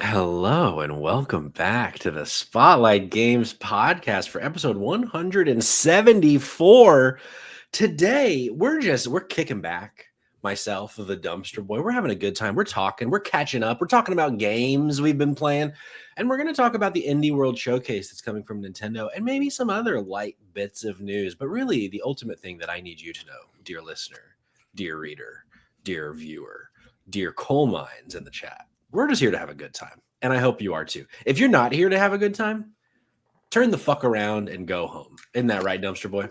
Hello and welcome back to the Spotlight Games podcast for episode 174. Today, we're kicking back. Myself, the dumpster boy. We're having a good time. We're talking, we're catching up. We're talking about games we've been playing, and we're going to talk about the Indie World Showcase that's coming from Nintendo and maybe some other light bits of news. But really, the ultimate thing that I need you to know, dear listener, dear reader, dear viewer, dear coal mines in the chat, we're just here to have a good time. And I hope you are too. If you're not here to have a good time, turn the fuck around and go home. Isn't that right, dumpster boy?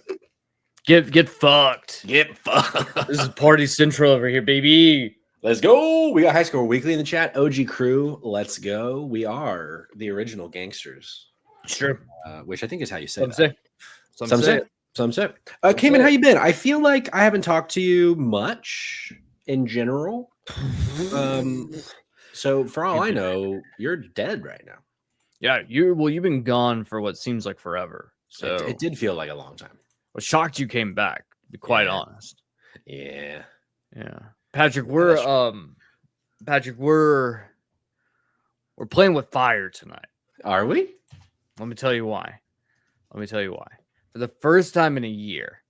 Get fucked. Get fucked. This is Party Central over here, baby. Let's go. We got High Score Weekly in the chat. OG Crew, let's go. We are the original gangsters. Sure. Which I think is how you say Some that. say. Some say. Some say. Kain, how you been? I feel like I haven't talked to you much in general. So for all I know, you're dead right now. Yeah, you've been gone for what seems like forever. So it did feel like a long time. I was shocked you came back, to be quite honest. Yeah. Patrick, we're playing with fire tonight. Are we? Let me tell you why. For the first time in a year,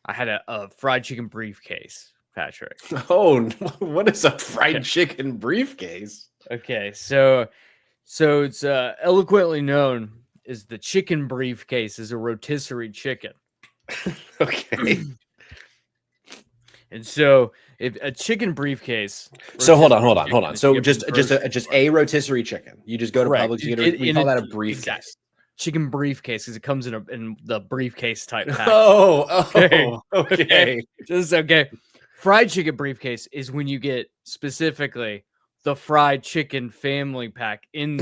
I had a fried chicken briefcase, Patrick. Oh, what is a fried chicken briefcase? Okay, so it's eloquently known as the chicken briefcase is a rotisserie chicken. Okay. And so if a chicken briefcase. So hold on. So just a rotisserie chicken. You just go to Publix, we call that a briefcase. Exactly. Chicken briefcase because it comes in the briefcase type pack. Okay. Just okay. Fried chicken briefcase is when you get specifically the fried chicken family pack in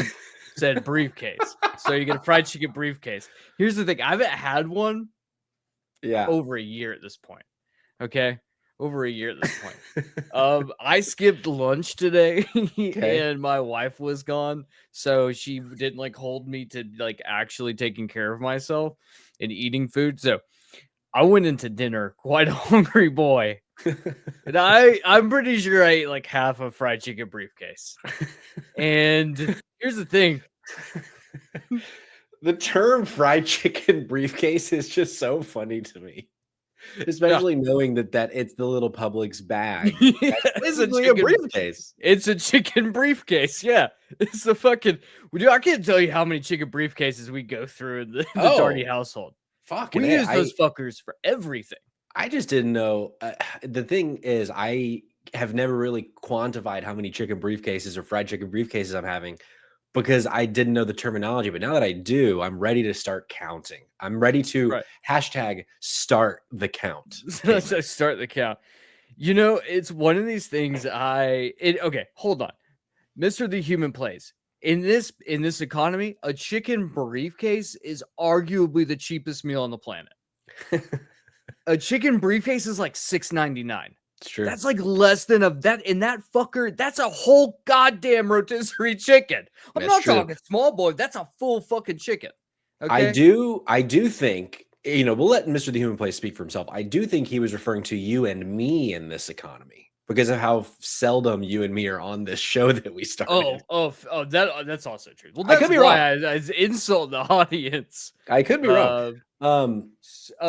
said briefcase. So you get a fried chicken briefcase. Here's the thing. I haven't had one over a year at this point. Okay. Over a year at this point. I skipped lunch today and my wife was gone. So she didn't hold me to actually taking care of myself and eating food. So I went into dinner quite a hungry boy. And I'm pretty sure I ate half a fried chicken briefcase. And here's the thing. The term fried chicken briefcase is just so funny to me. Especially knowing that it's the little Publix bag. It's a briefcase. It's a chicken briefcase. Yeah. It's a fucking. I can't tell you how many chicken briefcases we go through in the Darty household. We use those fuckers for everything. I just didn't know. The thing is, I have never really quantified how many chicken briefcases or fried chicken briefcases I'm having because I didn't know the terminology. But now that I do, I'm ready to start counting. I'm ready to hashtag start the count. Start the count. It's one of these things okay, hold on. Mr. The Human Plays. In this economy, a chicken briefcase is arguably the cheapest meal on the planet. A chicken briefcase is like $6.99. It's true. That's less than that. In that fucker, that's a whole goddamn rotisserie chicken. I'm not talking small boy. That's a full fucking chicken. Okay? I do think, we'll let Mr. The Human Plays speak for himself. I do think he was referring to you and me in this economy because of how seldom you and me are on this show that we started. That's also true. Well, that's why I insult the audience. I could be wrong.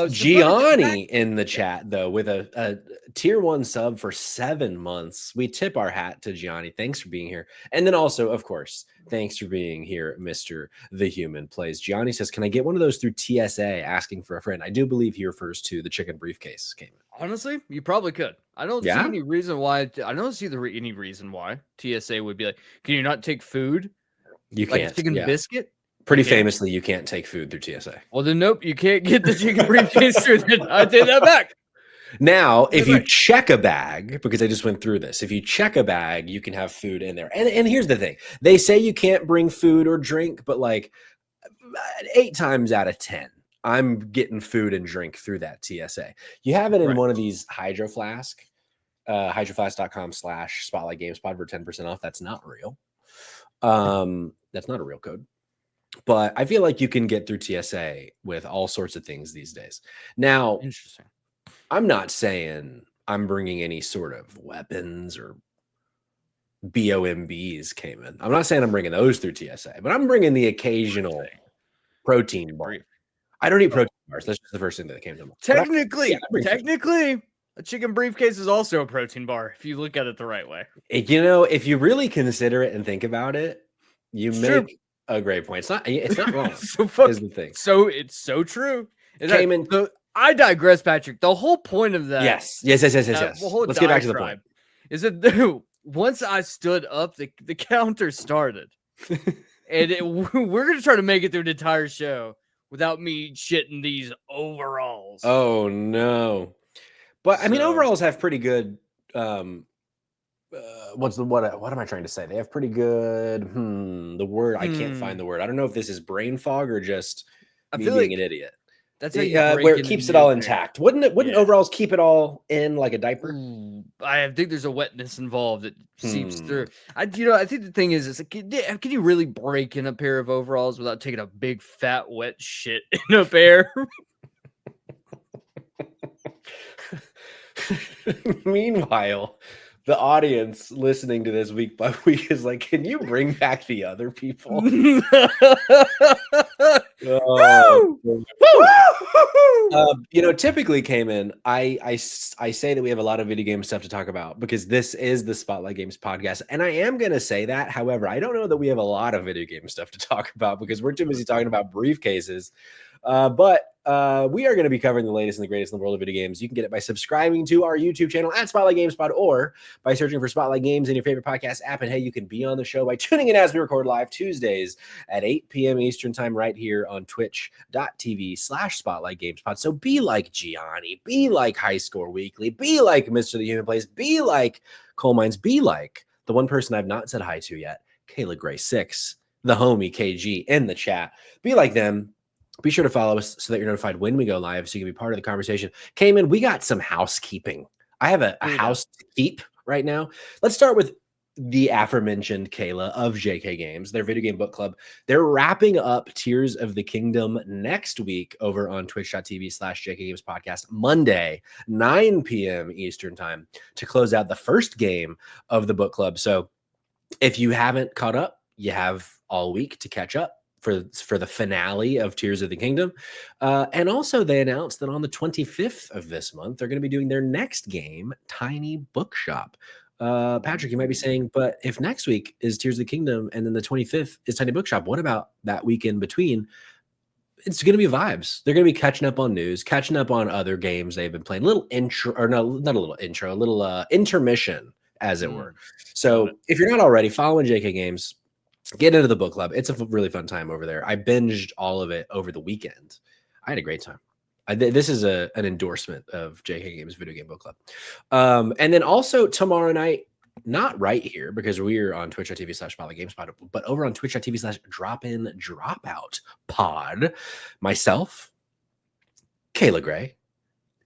Gianni in the chat though with a tier 1 sub for 7 months. We tip our hat to Gianni. Thanks for being here. And then also, of course, thanks for being here, Mr. The Human Plays. Gianni says, can I get one of those through TSA asking for a friend? I do believe he refers to the chicken briefcase. Honestly, you probably could. I don't see any reason why. I don't see any reason why TSA would be like, can you not take food? You can't. A chicken biscuit? Pretty famously, you can't take food through TSA. Well, then nope, you can't get the chicken briefcase through. I take that back. Now, if you check a bag, because I just went through this, if you check a bag, you can have food in there. And here's the thing. They say you can't bring food or drink, but 8 times out of 10, I'm getting food and drink through that TSA. You have it in one of these Hydro Flask, hydroflask.com/spotlightgamespod for 10% off. That's not real. That's not a real code. But I feel like you can get through TSA with all sorts of things these days. Now, interesting. I'm not saying I'm bringing any sort of weapons or BOMBs came in. I'm not saying I'm bringing those through TSA, but I'm bringing the occasional protein bar. I don't eat protein bars. That's just the first thing that came to mind. Technically, a chicken briefcase is also a protein bar if you look at it the right way. You know, if you really consider it and think about it, you make a great point. It's not wrong. Is the thing. So it's so true. Cayman. I digress, Patrick. The whole point of that. Yes. Let's get back to the point. Is that once I stood up, the counter started, and we're gonna try to make it through the entire show without me shitting these overalls. Oh no! But I mean, overalls have pretty good. What am I trying to say? They have pretty good. The word I can't find the word. I don't know if this is brain fog or just me being an idiot. That's how you where it keeps it all intact. Wouldn't overalls keep it all in like a diaper? I think there's a wetness involved that seeps through. I think the thing is like, can you really break in a pair of overalls without taking a big fat wet shit in a pair? Meanwhile, the audience listening to this week by week is like, can you bring back the other people? Typically came in. I say that we have a lot of video game stuff to talk about because this is the Spotlight Games podcast, and I am going to say that. However, I don't know that we have a lot of video game stuff to talk about because we're too busy talking about briefcases. But we are going to be covering the latest and the greatest in the world of video games. You can get it by subscribing to our YouTube channel at Spotlight Games Pod or by searching for Spotlight Games in your favorite podcast app. And hey, you can be on the show by tuning in as we record live Tuesdays at 8 p.m. Eastern time right here on twitch.tv/Spotlight Games Pod. So be like Gianni, be like High Score Weekly, be like Mr. The Human Place, be like Coal Mines, be like the one person I've not said hi to yet, Kayla Gray 6, the homie KG in the chat. Be like them. Be sure to follow us so that you're notified when we go live so you can be part of the conversation. Cayman, we got some housekeeping. I have a house to keep right now. Let's start with the aforementioned Kayla of JK Games, their video game book club. They're wrapping up Tears of the Kingdom next week over on twitch.tv/JK Games Podcast, Monday, 9 p.m. Eastern time to close out the first game of the book club. So if you haven't caught up, you have all week to catch up for the finale of Tears of the Kingdom. And also they announced that on the 25th of this month, they're going to be doing their next game, Tiny Bookshop. Patrick, you might be saying, but if next week is Tears of the Kingdom and then the 25th is Tiny Bookshop, what about that week in between? It's going to be vibes. They're going to be catching up on news, catching up on other games they've been playing. A little intro, or no, not a little intro, a little intermission, as it were. So if you're not already following JK Games, get into the book club. It's a really fun time over there. I binged all of it over the weekend. I had a great time. This is an endorsement of JK Games Video Game Book Club. And then also tomorrow night, not right here because we're on twitch.tv/SpotlightGamesPod, but over on twitch.tv/DropInDropout Pod. Myself, Kayla Gray,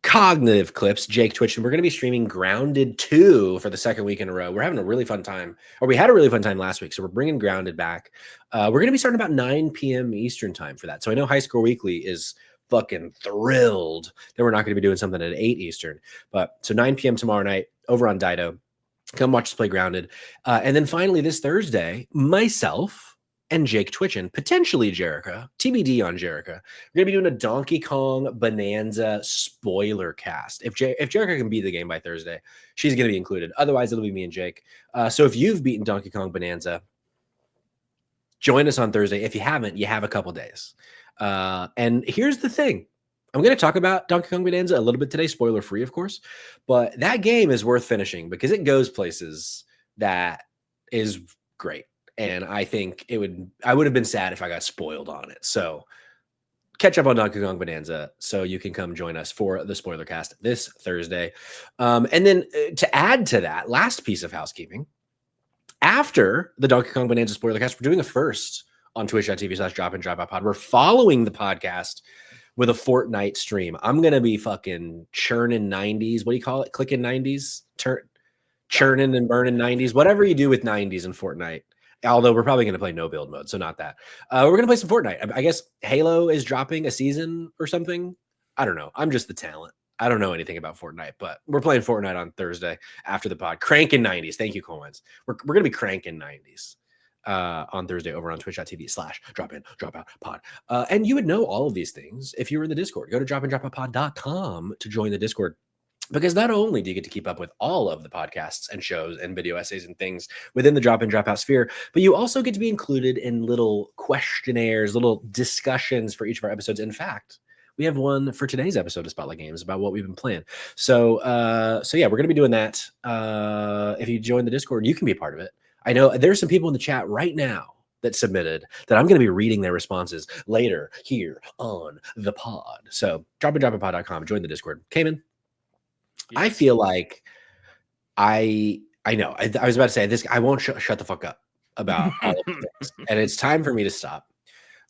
Cognitive Clips, Jake Twitch, and we're going to be streaming Grounded 2 for the second week in a row. We're having a really fun time, or we had a really fun time last week, so we're bringing Grounded back. We're going to be starting about 9 p.m. Eastern time for that. So I know High Score Weekly is fucking thrilled that we're not going to be doing something at 8 Eastern. But so 9 p.m. tomorrow night over on Dido. Come watch us play Grounded. And then finally this Thursday, myself and Jake Twitchin, potentially Jerica, TBD on Jerica. We're going to be doing a Donkey Kong Bonanza spoiler cast. If Jerica can beat the game by Thursday, she's going to be included. Otherwise, it'll be me and Jake. So if you've beaten Donkey Kong Bonanza, join us on Thursday. If you haven't, you have a couple days. And here's the thing. I'm going to talk about Donkey Kong Bonanza a little bit today, spoiler free, of course. But that game is worth finishing because it goes places that is great. And I think I would have been sad if I got spoiled on it. So catch up on Donkey Kong Bonanza so you can come join us for the spoiler cast this Thursday. And then to add to that, last piece of housekeeping, after the Donkey Kong Bonanza spoiler cast, we're doing a first on twitch.tv/DropInDropout. We're following the podcast with a Fortnite stream. I'm going to be fucking churning 90s. What do you call it? Clicking 90s? Churning and burning 90s. Whatever you do with 90s in Fortnite. Although we're probably going to play no build mode, so not that. We're going to play some Fortnite. I guess Halo is dropping a season or something. I don't know. I'm just the talent. I don't know anything about Fortnite, but we're playing Fortnite on Thursday after the pod. Cranking 90s. Thank you, Coins. We're going to be cranking 90s on Thursday over on twitch.tv/drop-in-drop-out-pod. And you would know all of these things if you were in the Discord. Go to dropindropoutpod.com to join the Discord. Because not only do you get to keep up with all of the podcasts and shows and video essays and things within the drop in drop out sphere, but you also get to be included in little questionnaires, little discussions for each of our episodes. In fact, we have one for today's episode of Spotlight Games about what we've been playing. So yeah, we're going to be doing that. If you join the Discord, you can be a part of it. I know there's some people in the chat right now that submitted that I'm going to be reading their responses later here on the pod. So dropindropoutpod.com, join the Discord. Cayman. Yes. I feel like I know. I was about to say this. I won't shut the fuck up about all of this, and it's time for me to stop.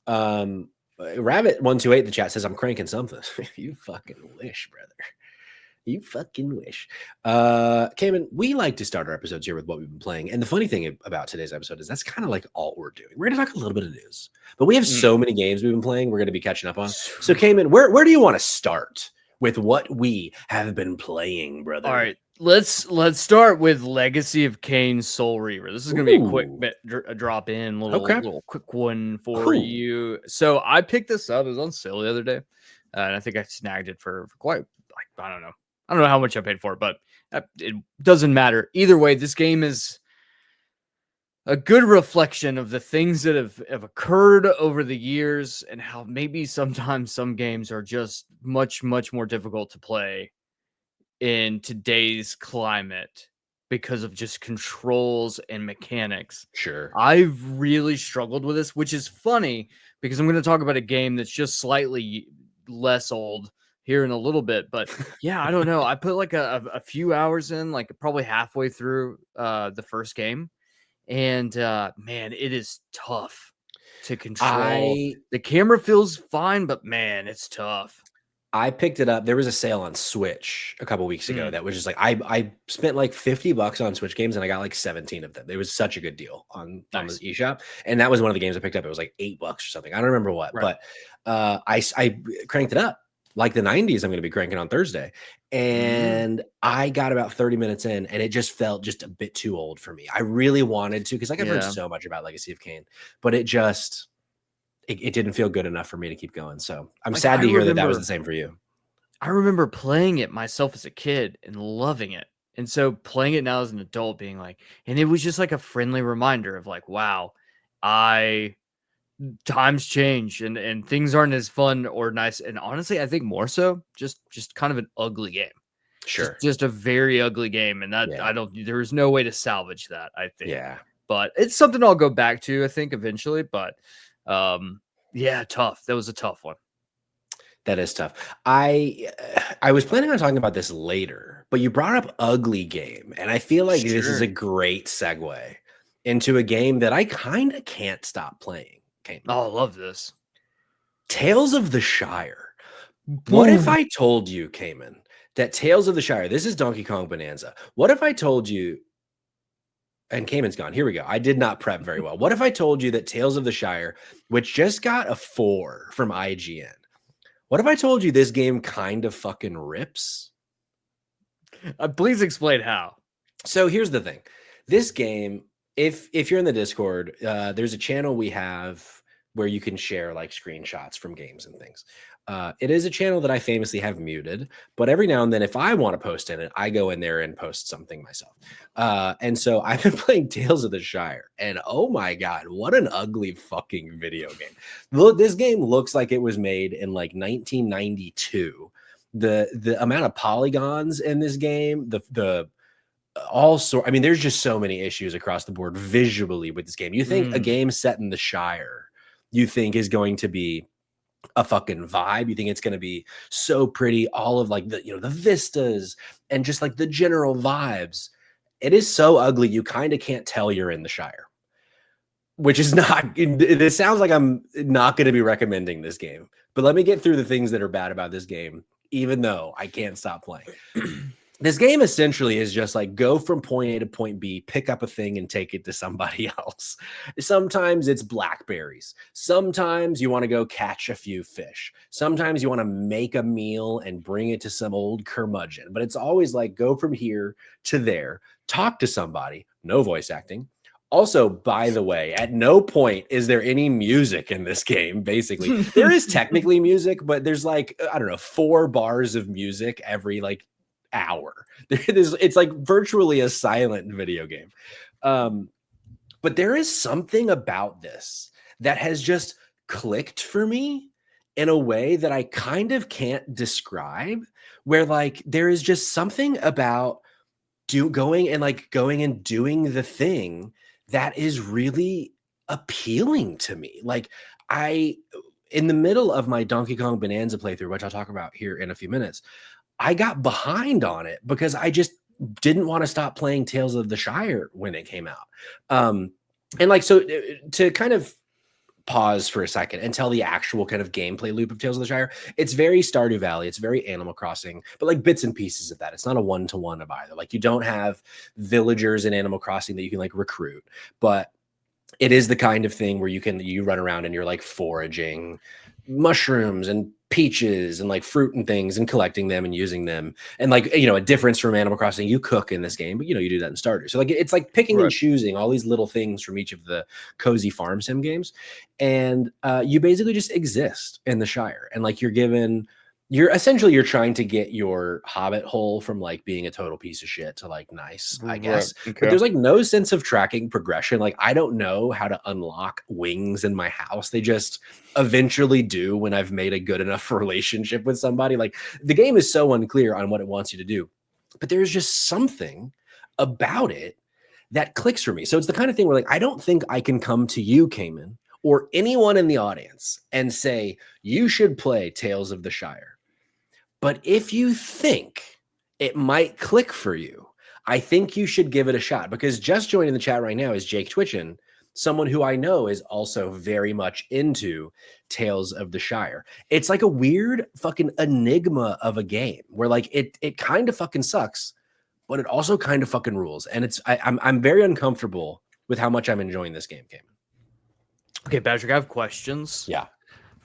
Rabbit128 in the chat says I'm cranking something. You fucking wish, brother. You fucking wish. Cayman, we like to start our episodes here with what we've been playing, and the funny thing about today's episode is that's kind of like all we're doing. We're gonna talk a little bit of news, but we have so many games we've been playing. We're gonna be catching up on. So, Cayman, where do you want to start with what we have been playing, brother? All right, let's start with Legacy of Kain Soul Reaver. This is going to be a quick drop in, little quick one for you. So I picked this up. It was on sale the other day, and I think I snagged it for quite, like, I don't know how much I paid for it, but it doesn't matter. Either way, this game is a good reflection of the things that have occurred over the years and how maybe sometimes some games are just much more difficult to play in today's climate because of just controls and mechanics. Sure. I've really struggled with this, which is funny because I'm going to talk about a game that's just slightly less old here in a little bit. But yeah, I don't know. I put like a few hours in, like probably halfway through the first game. And man, it is tough to control. The camera feels fine, but man, it's tough. I picked it up. There was a sale on Switch a couple weeks ago that was just like I spent like $50 on Switch games and I got like 17 of them. It was such a good deal on the eShop, and that was one of the games I picked up. It was like $8 or something. I don't remember what, but I cranked it up. Like the 90s, I'm going to be cranking on Thursday. And I got about 30 minutes in and it just felt just a bit too old for me. I really wanted to, because like I've heard so much about Legacy of Kain, but it just, it didn't feel good enough for me to keep going. So I'm sad to hear that was the same for you. I remember playing it myself as a kid and loving it. And so playing it now as an adult being like, and it was just like a friendly reminder of like, wow, times change and things aren't as fun or nice. And honestly, I think more so just kind of an ugly game. Sure. Just a very ugly game. And that there is no way to salvage that, I think. Yeah. But it's something I'll go back to, I think, eventually. But yeah, tough. That was a tough one. That is tough. I was planning on talking about this later, but you brought up ugly game. And I feel like this is a great segue into a game that I kind of can't stop playing. Oh, I love this. Tales of the Shire. What if I told you, Cayman, that Tales of the Shire, this is Donkey Kong Bananza. What if I told you, and Cayman's gone, here we go. I did not prep very well. What if I told you that Tales of the Shire, which just got a 4 from IGN, what if I told you this game kind of fucking rips? Please explain how. So here's the thing. This game, if you're in the Discord, there's a channel we have where you can share like screenshots from games and things. It is a channel that I famously have muted, but every now and then, if I want to post in it, I go in there and post something myself. And so I've been playing Tales of the Shire, and oh my God, what an ugly fucking video game. Look, this game looks like it was made in like 1992. The amount of polygons in this game, I mean, there's just so many issues across the board visually with this game. You think a game set in the Shire, you think is going to be a fucking vibe. You think it's going to be so pretty, all of like the vistas and just like the general vibes. It is so ugly. You kind of can't tell you're in the Shire, which is not, it sounds like I'm not going to be recommending this game, but let me get through the things that are bad about this game, even though I can't stop playing. This game essentially is just like go from point A to point B, pick up a thing and take it to somebody else. Sometimes it's blackberries. Sometimes you want to go catch a few fish. Sometimes you want to make a meal and bring it to some old curmudgeon. But it's always like go from here to there, talk to somebody, no voice acting. Also, by the way, at no point is there any music in this game, basically. There is technically music, but there's like, I don't know, 4 bars of music every like hour. It's like virtually a silent video game. But there is something about this that has just clicked for me in a way that I kind of can't describe, where like there is just something about going and doing the thing that is really appealing to me. Like in the middle of my Donkey Kong Bonanza playthrough, which I'll talk about here in a few minutes, I got behind on it because I just didn't want to stop playing Tales of the Shire when it came out. And like, so to kind of pause for a second and tell the actual kind of gameplay loop of Tales of the Shire, it's very Stardew Valley, it's very Animal Crossing, but like bits and pieces of that. It's not a one-to-one of either. Like you don't have villagers in Animal Crossing that you can like recruit, but it is the kind of thing where you run around and you're like foraging mushrooms and peaches and like fruit and things and collecting them and using them. And like, you know, a difference from Animal Crossing, you cook in this game, but you know, you do that in Starter. So like, it's like picking and choosing all these little things from each of the cozy farm sim games. And you basically just exist in the Shire. And like, you're trying to get your hobbit hole from like being a total piece of shit to like nice, I guess. Okay. But there's like no sense of tracking progression. Like I don't know how to unlock wings in my house. They just eventually do when I've made a good enough relationship with somebody. Like the game is so unclear on what it wants you to do, but there's just something about it that clicks for me. So it's the kind of thing where like, I don't think I can come to you, Cayman, or anyone in the audience and say, you should play Tales of the Shire. But if you think it might click for you, I think you should give it a shot, because just joining the chat right now is Jake Twitchin, someone who I know is also very much into Tales of the Shire. It's like a weird fucking enigma of a game where like it kind of fucking sucks, but it also kind of fucking rules. And I'm very uncomfortable with how much I'm enjoying this game. Okay, Patrick, I have questions. Yeah.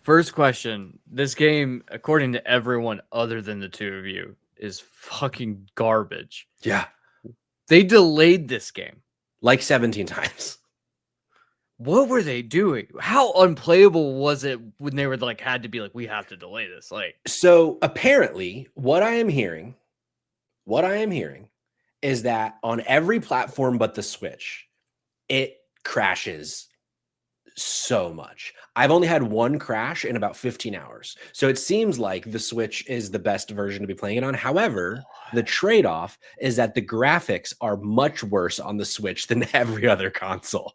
First question. This game, according to everyone other than the two of you, is fucking garbage. Yeah. They delayed this game like 17 times. What were they doing? How unplayable was it when they were like, had to be like, we have to delay this? Like, so apparently what I am hearing is that on every platform but the Switch, it crashes so much. I've only had one crash in about 15 hours. So it seems like the Switch is the best version to be playing it on. However, the trade-off is that the graphics are much worse on the Switch than every other console.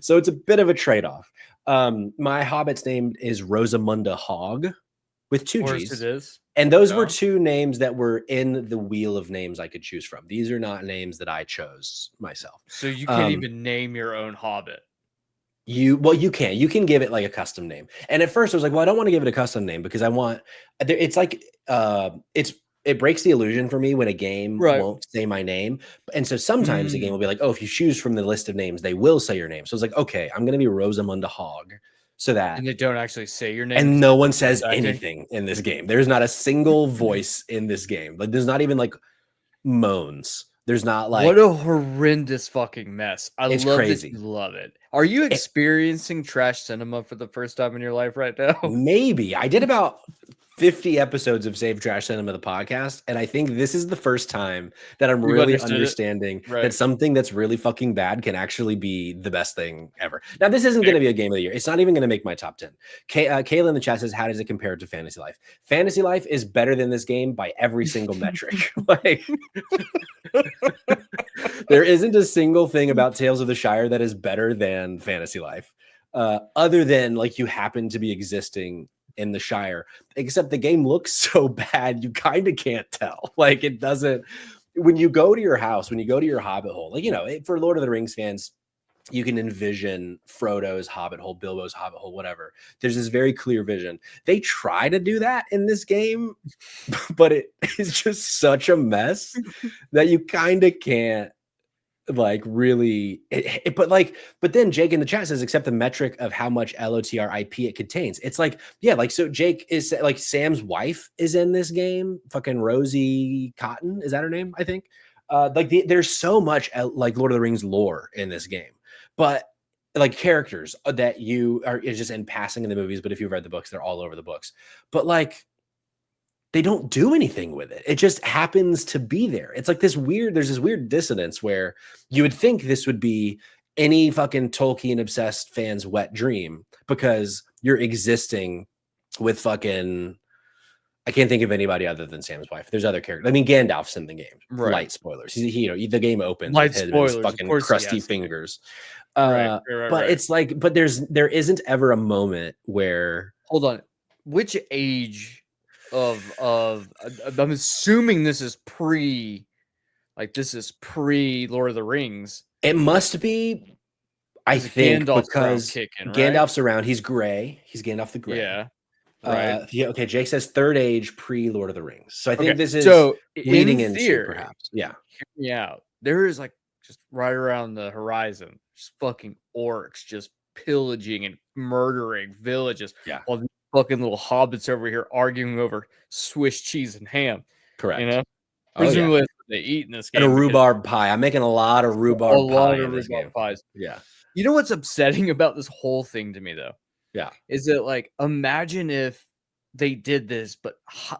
So it's a bit of a trade-off. My Hobbit's name is Rosamunda Hogg with 2 G's. It is. And those were 2 names that were in the wheel of names I could choose from. These are not names that I chose myself. So you can't even name your own Hobbit. You can give it like a custom name. And at first I was like, well, I don't want to give it a custom name because it's like, it breaks the illusion for me when a game won't say my name. And so sometimes the game will be like, oh, if you choose from the list of names, they will say your name. So it's like, okay, I'm going to be Rosamunda Hogg so that. And they don't actually say your name. And no one says anything in this game. There's not a single voice in this game. Like there's not even like moans. There's not like, what a horrendous fucking mess. It's love crazy. That you love it. Are you experiencing trash cinema for the first time in your life right now? Maybe. I did about 50 episodes of Save Trash Cinema, the podcast, and I think this is the first time that I'm really understanding that something that's really fucking bad can actually be the best thing ever. Now, this isn't going to be a game of the year. It's not even going to make my top 10. Kayla in the chat says, how does it compare to Fantasy Life? Fantasy Life is better than this game by every single metric. Like, there isn't a single thing about Tales of the Shire that is better than Fantasy Life, other than like you happen to be existing in the Shire, except the game looks so bad you kind of can't tell. Like it doesn't, when you go to your house, when you go to your hobbit hole, like, you know, for Lord of the Rings fans, you can envision Frodo's hobbit hole, Bilbo's hobbit hole, whatever. There's this very clear vision. They try to do that in this game, but it is just such a mess that you kind of can't like really but then Jake in the chat says accept the metric of how much LOTR IP it contains. It's like, yeah, like, so Jake is like, Sam's wife is in this game, fucking Rosie Cotton, is that her name? I think there's so much like Lord of the Rings lore in this game, but like characters that you are is just in passing in the movies, but if you've read the books, they're all over the books. But like they don't do anything with it. It just happens to be there. It's like there's this weird dissonance where you would think this would be any fucking Tolkien obsessed fan's wet dream, because you're existing with fucking, I can't think of anybody other than Sam's wife. There's other characters. I mean, Gandalf's in the game. Right. Light spoilers. The game opens Light with him spoilers, and his fucking crusty fingers. Right. But it's like, but there isn't ever a moment where, hold on, which age of I'm assuming this is pre Lord of the Rings. It must be, I think, Gandalf's because kicking, Gandalf's around. He's gray. He's Gandalf the Gray. Yeah. Right. Yeah. Okay. Jake says third age pre Lord of the Rings. So I think this is so leading in into theory, perhaps. Yeah. hear me out. There is like just right around the horizon, just fucking orcs just pillaging and murdering villages. Yeah. While these fucking little hobbits over here arguing over Swiss cheese and ham. Correct. You know, Oh, presumably yeah. that's what they eat in this game. And a rhubarb pie. I'm making a lot of rhubarb pie in this game. Pies. Yeah. You know what's upsetting about this whole thing to me though? Yeah. Is that like, imagine if they did this, but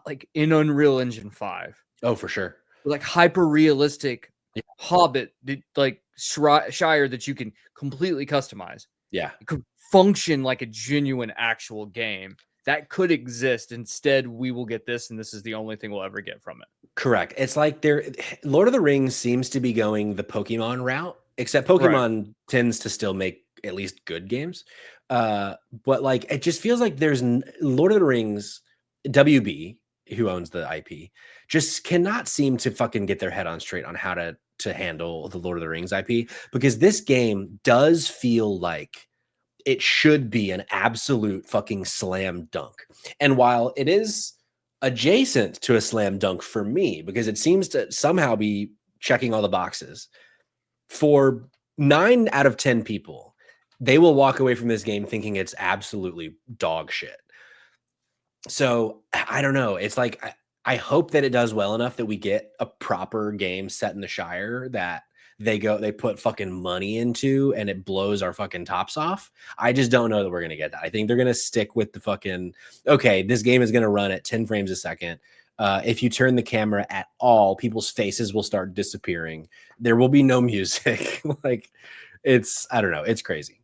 like in Unreal Engine 5. Oh, for sure. Like hyper realistic Hobbit, like Shire that you can completely customize. Yeah. It could function like a genuine actual game that could exist. Instead, we will get this, and this is the only thing we'll ever get from it. Correct. It's like Lord of the Rings seems to be going the Pokemon route, except Pokemon tends to still make at least good games. But like it just feels like there's Lord of the Rings, WB, who owns the IP, just cannot seem to fucking get their head on straight on how to handle the Lord of the Rings IP, because this game does feel like it should be an absolute fucking slam dunk. And while it is adjacent to a slam dunk for me, because it seems to somehow be checking all the boxes, for 9 out of 10 people, they will walk away from this game thinking it's absolutely dog shit. So I don't know. It's like, I hope that it does well enough that we get a proper game set in the Shire that they put fucking money into and it blows our fucking tops off. I just don't know that we're going to get that. I think they're going to stick with the fucking, okay, this game is going to run at 10 frames a second. If you turn the camera at all, people's faces will start disappearing. There will be no music. Like I don't know. It's crazy.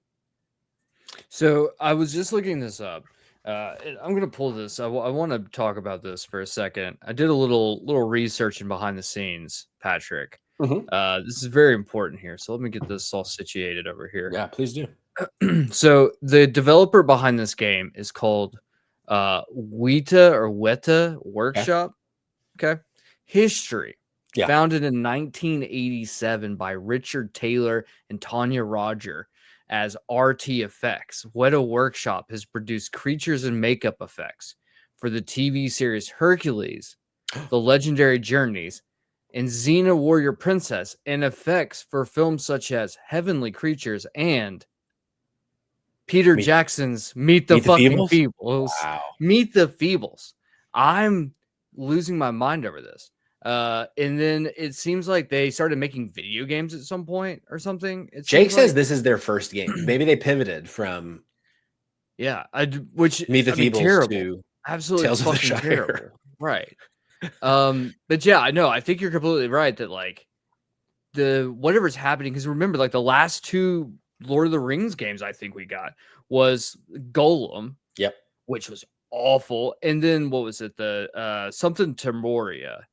So I was just looking this up. I'm going to pull this. I want to talk about this for a second. I did a little research and behind the scenes, Patrick. Mm-hmm. This is very important here. So let me get this all situated over here. Yeah, please do. So the developer behind this game is called Weta Workshop. Okay. History. Yeah. Founded in 1987 by Richard Taylor and Tanya Roger as RT Effects. Weta Workshop has produced creatures and makeup effects for the TV series Hercules, The Legendary Journeys, and Xena Warrior Princess, and effects for films such as Heavenly Creatures and Peter Jackson's Meet the fucking Feebles. Wow. Meet the Feebles. I'm losing my mind over this. And then it seems like they started making video games at some point or something. Jake says this is their first game. Maybe they pivoted from which Meet the Feebles to absolutely Tales fucking of the Shire. terrible. Right. But yeah, I know. I think you're completely right that like whatever's happening, because remember, like the last 2 Lord of the Rings games I think we got was Golem. Yep. Which was awful. And then what was it? The something to Moria.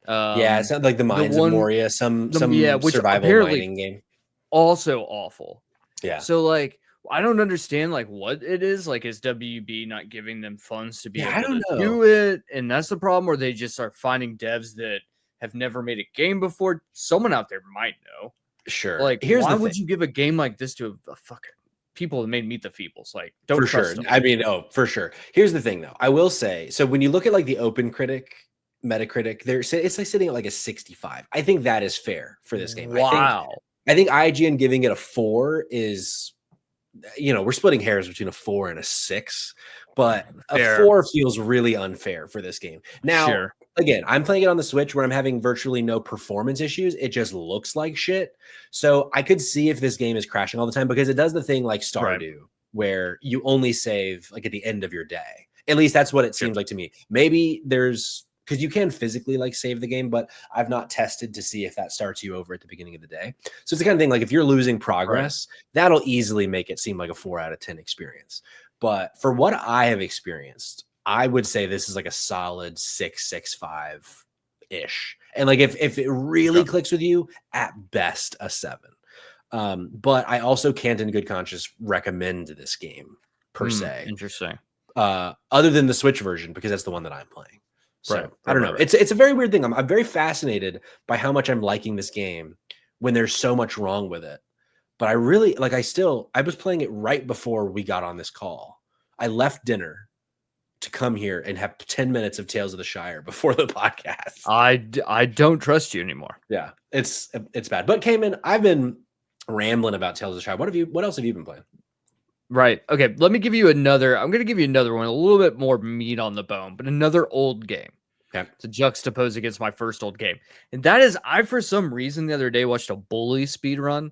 Yeah, it sounds like the Mines of Moria, some survival mining game. Also awful. Yeah. So like I don't understand like what it is. Like, is WB not giving them funds to be able to do it? And that's the problem, or they just are finding devs that have never made a game before. Someone out there might know. Sure. Like, Here's why the thing. would you give a game like this to a fucking people that made Meet the Feebles? Like, don't For trust sure. them. I mean, oh, for sure. Here's the thing, though. I will say, so when you look at like the Open Critic, Metacritic, it's like sitting at like a 65. I think that is fair for this game. Wow. I think IGN giving it a 4 is, we're splitting hairs between a 4 and a 6, but a Fair. 4 feels really unfair for this game. Now, Sure. again, I'm playing it on the Switch where I'm having virtually no performance issues. It just looks like shit. So I could see if this game is crashing all the time because it does the thing like Stardew, where you only save like at the end of your day. At least that's what it seems like to me. Maybe there's because you can physically like save the game, but I've not tested to see if that starts you over at the beginning of the day. So it's the kind of thing like if you're losing progress, that'll easily make it seem like a 4 out of 10 experience. But for what I have experienced, I would say this is like a solid 6.65 ish. And like if it really clicks with you, at best a 7. But I also can't in good conscience recommend this game per se. Interesting. Other than the Switch version, because that's the one that I'm playing. So I don't know. Right. It's a very weird thing. I'm very fascinated by how much I'm liking this game when there's so much wrong with it. But I really like. I was playing it right before we got on this call. I left dinner to come here and have 10 minutes of Tales of the Shire before the podcast. I don't trust you anymore. Yeah, it's bad. But Cayman, I've been rambling about Tales of the Shire. What else have you been playing? Right. Okay. Let me give you another. I'm going to give you another one, a little bit more meat on the bone, but another old game. Okay. To juxtapose against my first old game. And that is, I, for some reason, the other day watched a Bully speed run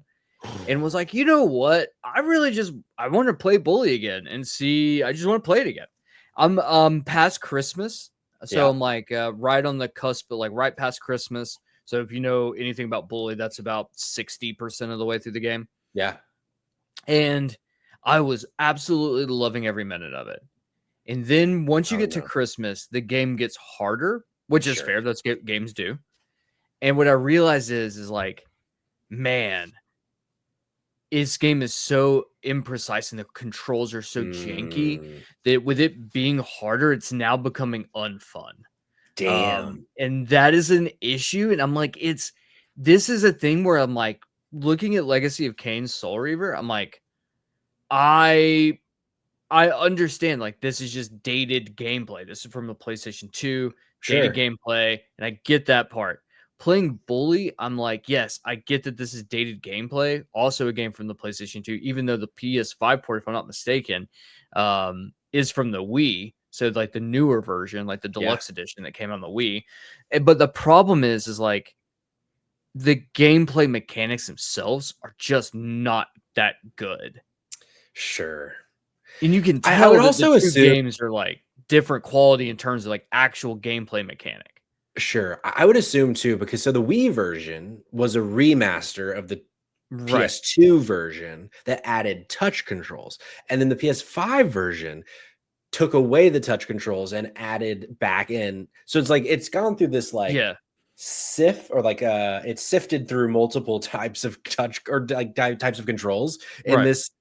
and was like, you know what? I want to play Bully again and see. I just want to play it again. I'm past Christmas. So I'm like right on the cusp, but like right past Christmas. So if you know anything about Bully, that's about 60% of the way through the game. Yeah. And I was absolutely loving every minute of it. And then once you get to Christmas, the game gets harder, which is fair. That's what games do. And what I realized is like, man, this game is so imprecise and the controls are so janky that with it being harder, it's now becoming unfun. Damn. And that is an issue. And I'm like, this is a thing where I'm like looking at Legacy of Kain Soul Reaver. I'm like, I understand like this is just dated gameplay. This is from the PlayStation 2, dated gameplay, and I get that part. Playing Bully, I'm like, yes, I get that this is dated gameplay. Also a game from the PlayStation 2, even though the PS5 port, if I'm not mistaken, is from the Wii. So like the newer version, like the deluxe edition that came on the Wii. But the problem is like the gameplay mechanics themselves are just not that good. Sure. And you can tell that the two games are like different quality in terms of like actual gameplay mechanic. Sure. I would assume too, because so the Wii version was a remaster of the PS2 version that added touch controls. And then the PS5 version took away the touch controls and added back in. So it's like it's gone through this like sift or like it's sifted through multiple types of touch or like types of controls in this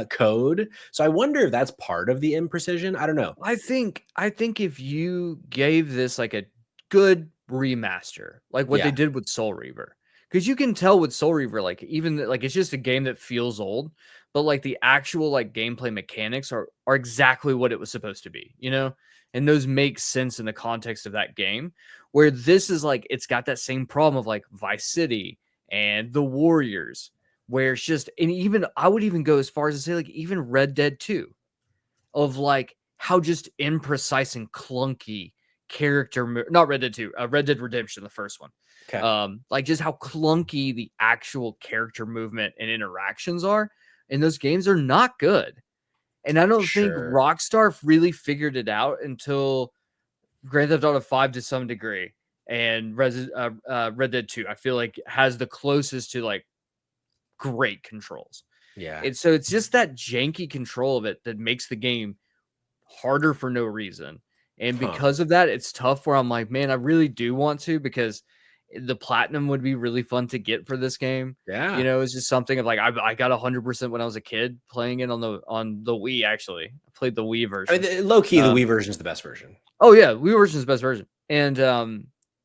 code. So I wonder if that's part of the imprecision. I don't know. I think if you gave this like a good remaster, like what they did with Soul Reaver, because you can tell with Soul Reaver, like even like it's just a game that feels old, but like the actual like gameplay mechanics are exactly what it was supposed to be, you know, and those make sense in the context of that game. Where this is like it's got that same problem of like Vice City and the Warriors, where it's just, and even I would even go as far as to say like even Red Dead 2, of like how just imprecise and clunky character, not Red Dead 2, Red Dead Redemption, the first one. Like just how clunky the actual character movement and interactions are, and those games are not good. And I don't think Rockstar really figured it out until Grand Theft Auto 5 to some degree, and Red Dead 2, I feel like has the closest to like great controls. And so it's just that janky control of it that makes the game harder for no reason. And because of that, it's tough where I'm like, man, I really do want to, because the platinum would be really fun to get for this game. You know, it's just something of like, I got 100% when I was a kid playing it on the Wii. Actually, I played the Wii version. I mean, low key, the Wii version is the best version. Oh yeah, Wii version is the best version. And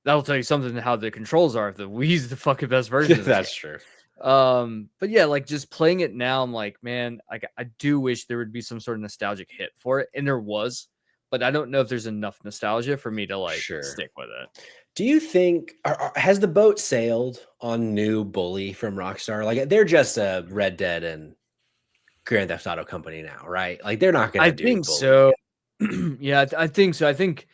that'll tell you something how the controls are. If the Wii's the fucking best version. That's true. But yeah, like just playing it now, I'm like, man, like I do wish there would be some sort of nostalgic hit for it, and there was, but I don't know if there's enough nostalgia for me to like Sure. stick with it. Do you think has the boat sailed on new Bully from Rockstar? Like they're just a Red Dead and Grand Theft Auto company now, right? Like they're not I gonna do think Bully so. again. Yeah, I think so. I think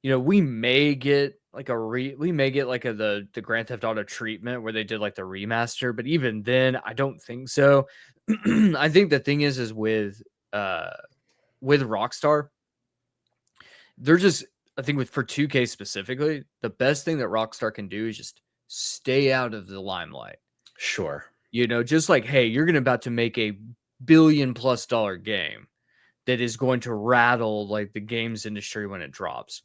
we may get like the Grand Theft Auto treatment where they did like the remaster, but even then, I don't think so. I think the thing is uh with Rockstar, they're just I think for 2K specifically, the best thing that Rockstar can do is just stay out of the limelight. Sure. Just like, hey, you're about to make a $1 billion+ game that is going to rattle like the games industry when it drops.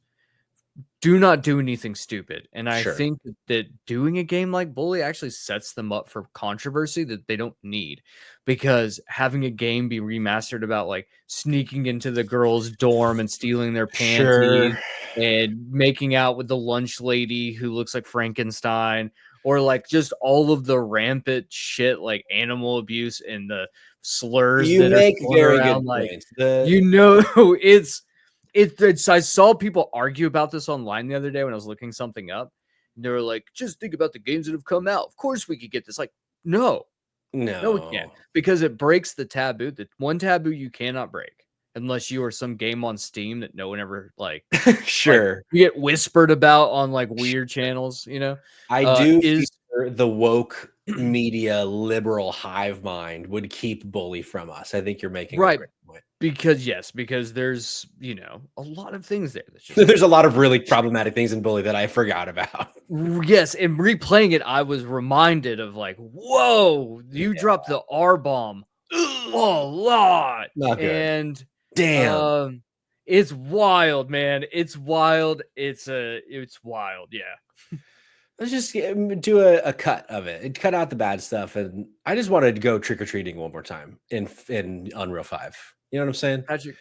Do not do anything stupid. And I Sure. think that doing a game like Bully actually sets them up for controversy that they don't need, because having a game be remastered about like sneaking into the girls' dorm and stealing their Sure. panties and making out with the lunch lady who looks like Frankenstein, or like just all of the rampant shit like animal abuse and the slurs You that are make thrown very good around, like, points. it's I saw people argue about this online the other day when I was looking something up. And they were like, just think about the games that have come out. Of course we could get this. Like, no, we can't, No. because it breaks the taboo. The one taboo you cannot break unless you are some game on Steam that no one ever like Sure. you get whispered about on like weird channels, I do is fear the woke media liberal hive mind would keep Bully from us. I think you're making a right. great point. Because there's, a lot of things there that's just There's a lot of really problematic things in Bully that I forgot about. yes, and replaying it, I was reminded of like, whoa, you dropped the R bomb a lot. Not good. And Damn. it's wild, man. It's wild. It's wild, yeah. Let's just do a cut of it. Cut out the bad stuff, and I just wanted to go trick or treating one more time in Unreal 5. You know what I'm saying? Patrick,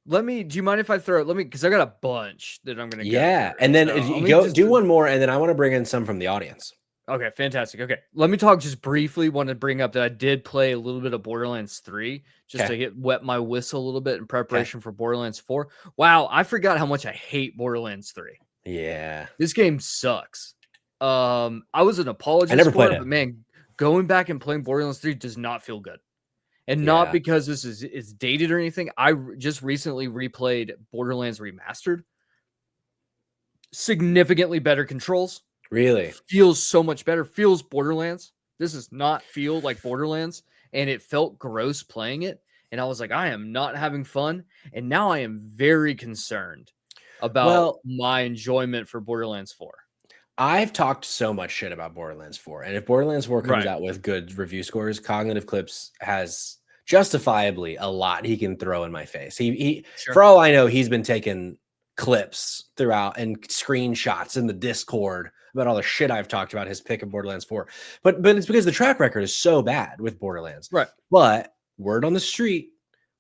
do you mind if I throw it? Because I got a bunch that I'm gonna go Yeah, through. and then So if you let me go just do one more, and then I want to bring in some from the audience. Okay, fantastic. Okay, let me talk just briefly. Want to bring up that I did play a little bit of Borderlands 3 just to get wet my whistle a little bit in preparation for Borderlands 4. Wow, I forgot how much I hate Borderlands 3. Yeah, This game sucks. I was an apologist I never for played it, it. but man, going back and playing Borderlands 3 does not feel good. And not Yeah. because this is dated or anything. I just recently replayed Borderlands Remastered. Significantly better controls. Really? Feels so much better. Feels Borderlands. This does not feel like Borderlands, and it felt gross playing it. And I was like, I am not having fun. And now I am very concerned about my enjoyment for Borderlands 4. I've talked so much shit about Borderlands 4, and if Borderlands 4 comes Right. out with good review scores, Cognitive Clips has justifiably a lot he can throw in my face. He Sure. For all I know, he's been taking clips throughout and screenshots in the Discord about all the shit I've talked about his pick of Borderlands 4. But it's because the track record is so bad with Borderlands. Right. But word on the street,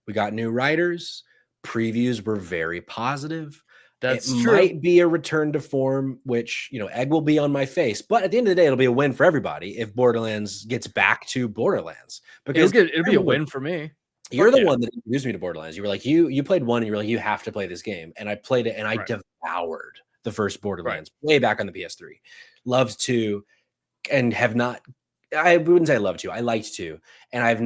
we got new writers. Previews were very positive. That's it true. might be a return to form, which, egg will be on my face. But at the end of the day, it'll be a win for everybody if Borderlands gets back to Borderlands. Because it'll be a win for me. You're the one that introduced me to Borderlands. You were like, you played one and you were like, you have to play this game. And I played it and I devoured the first Borderlands way back on the PS3. Loved to and have not, I wouldn't say I love to. I liked to. And I've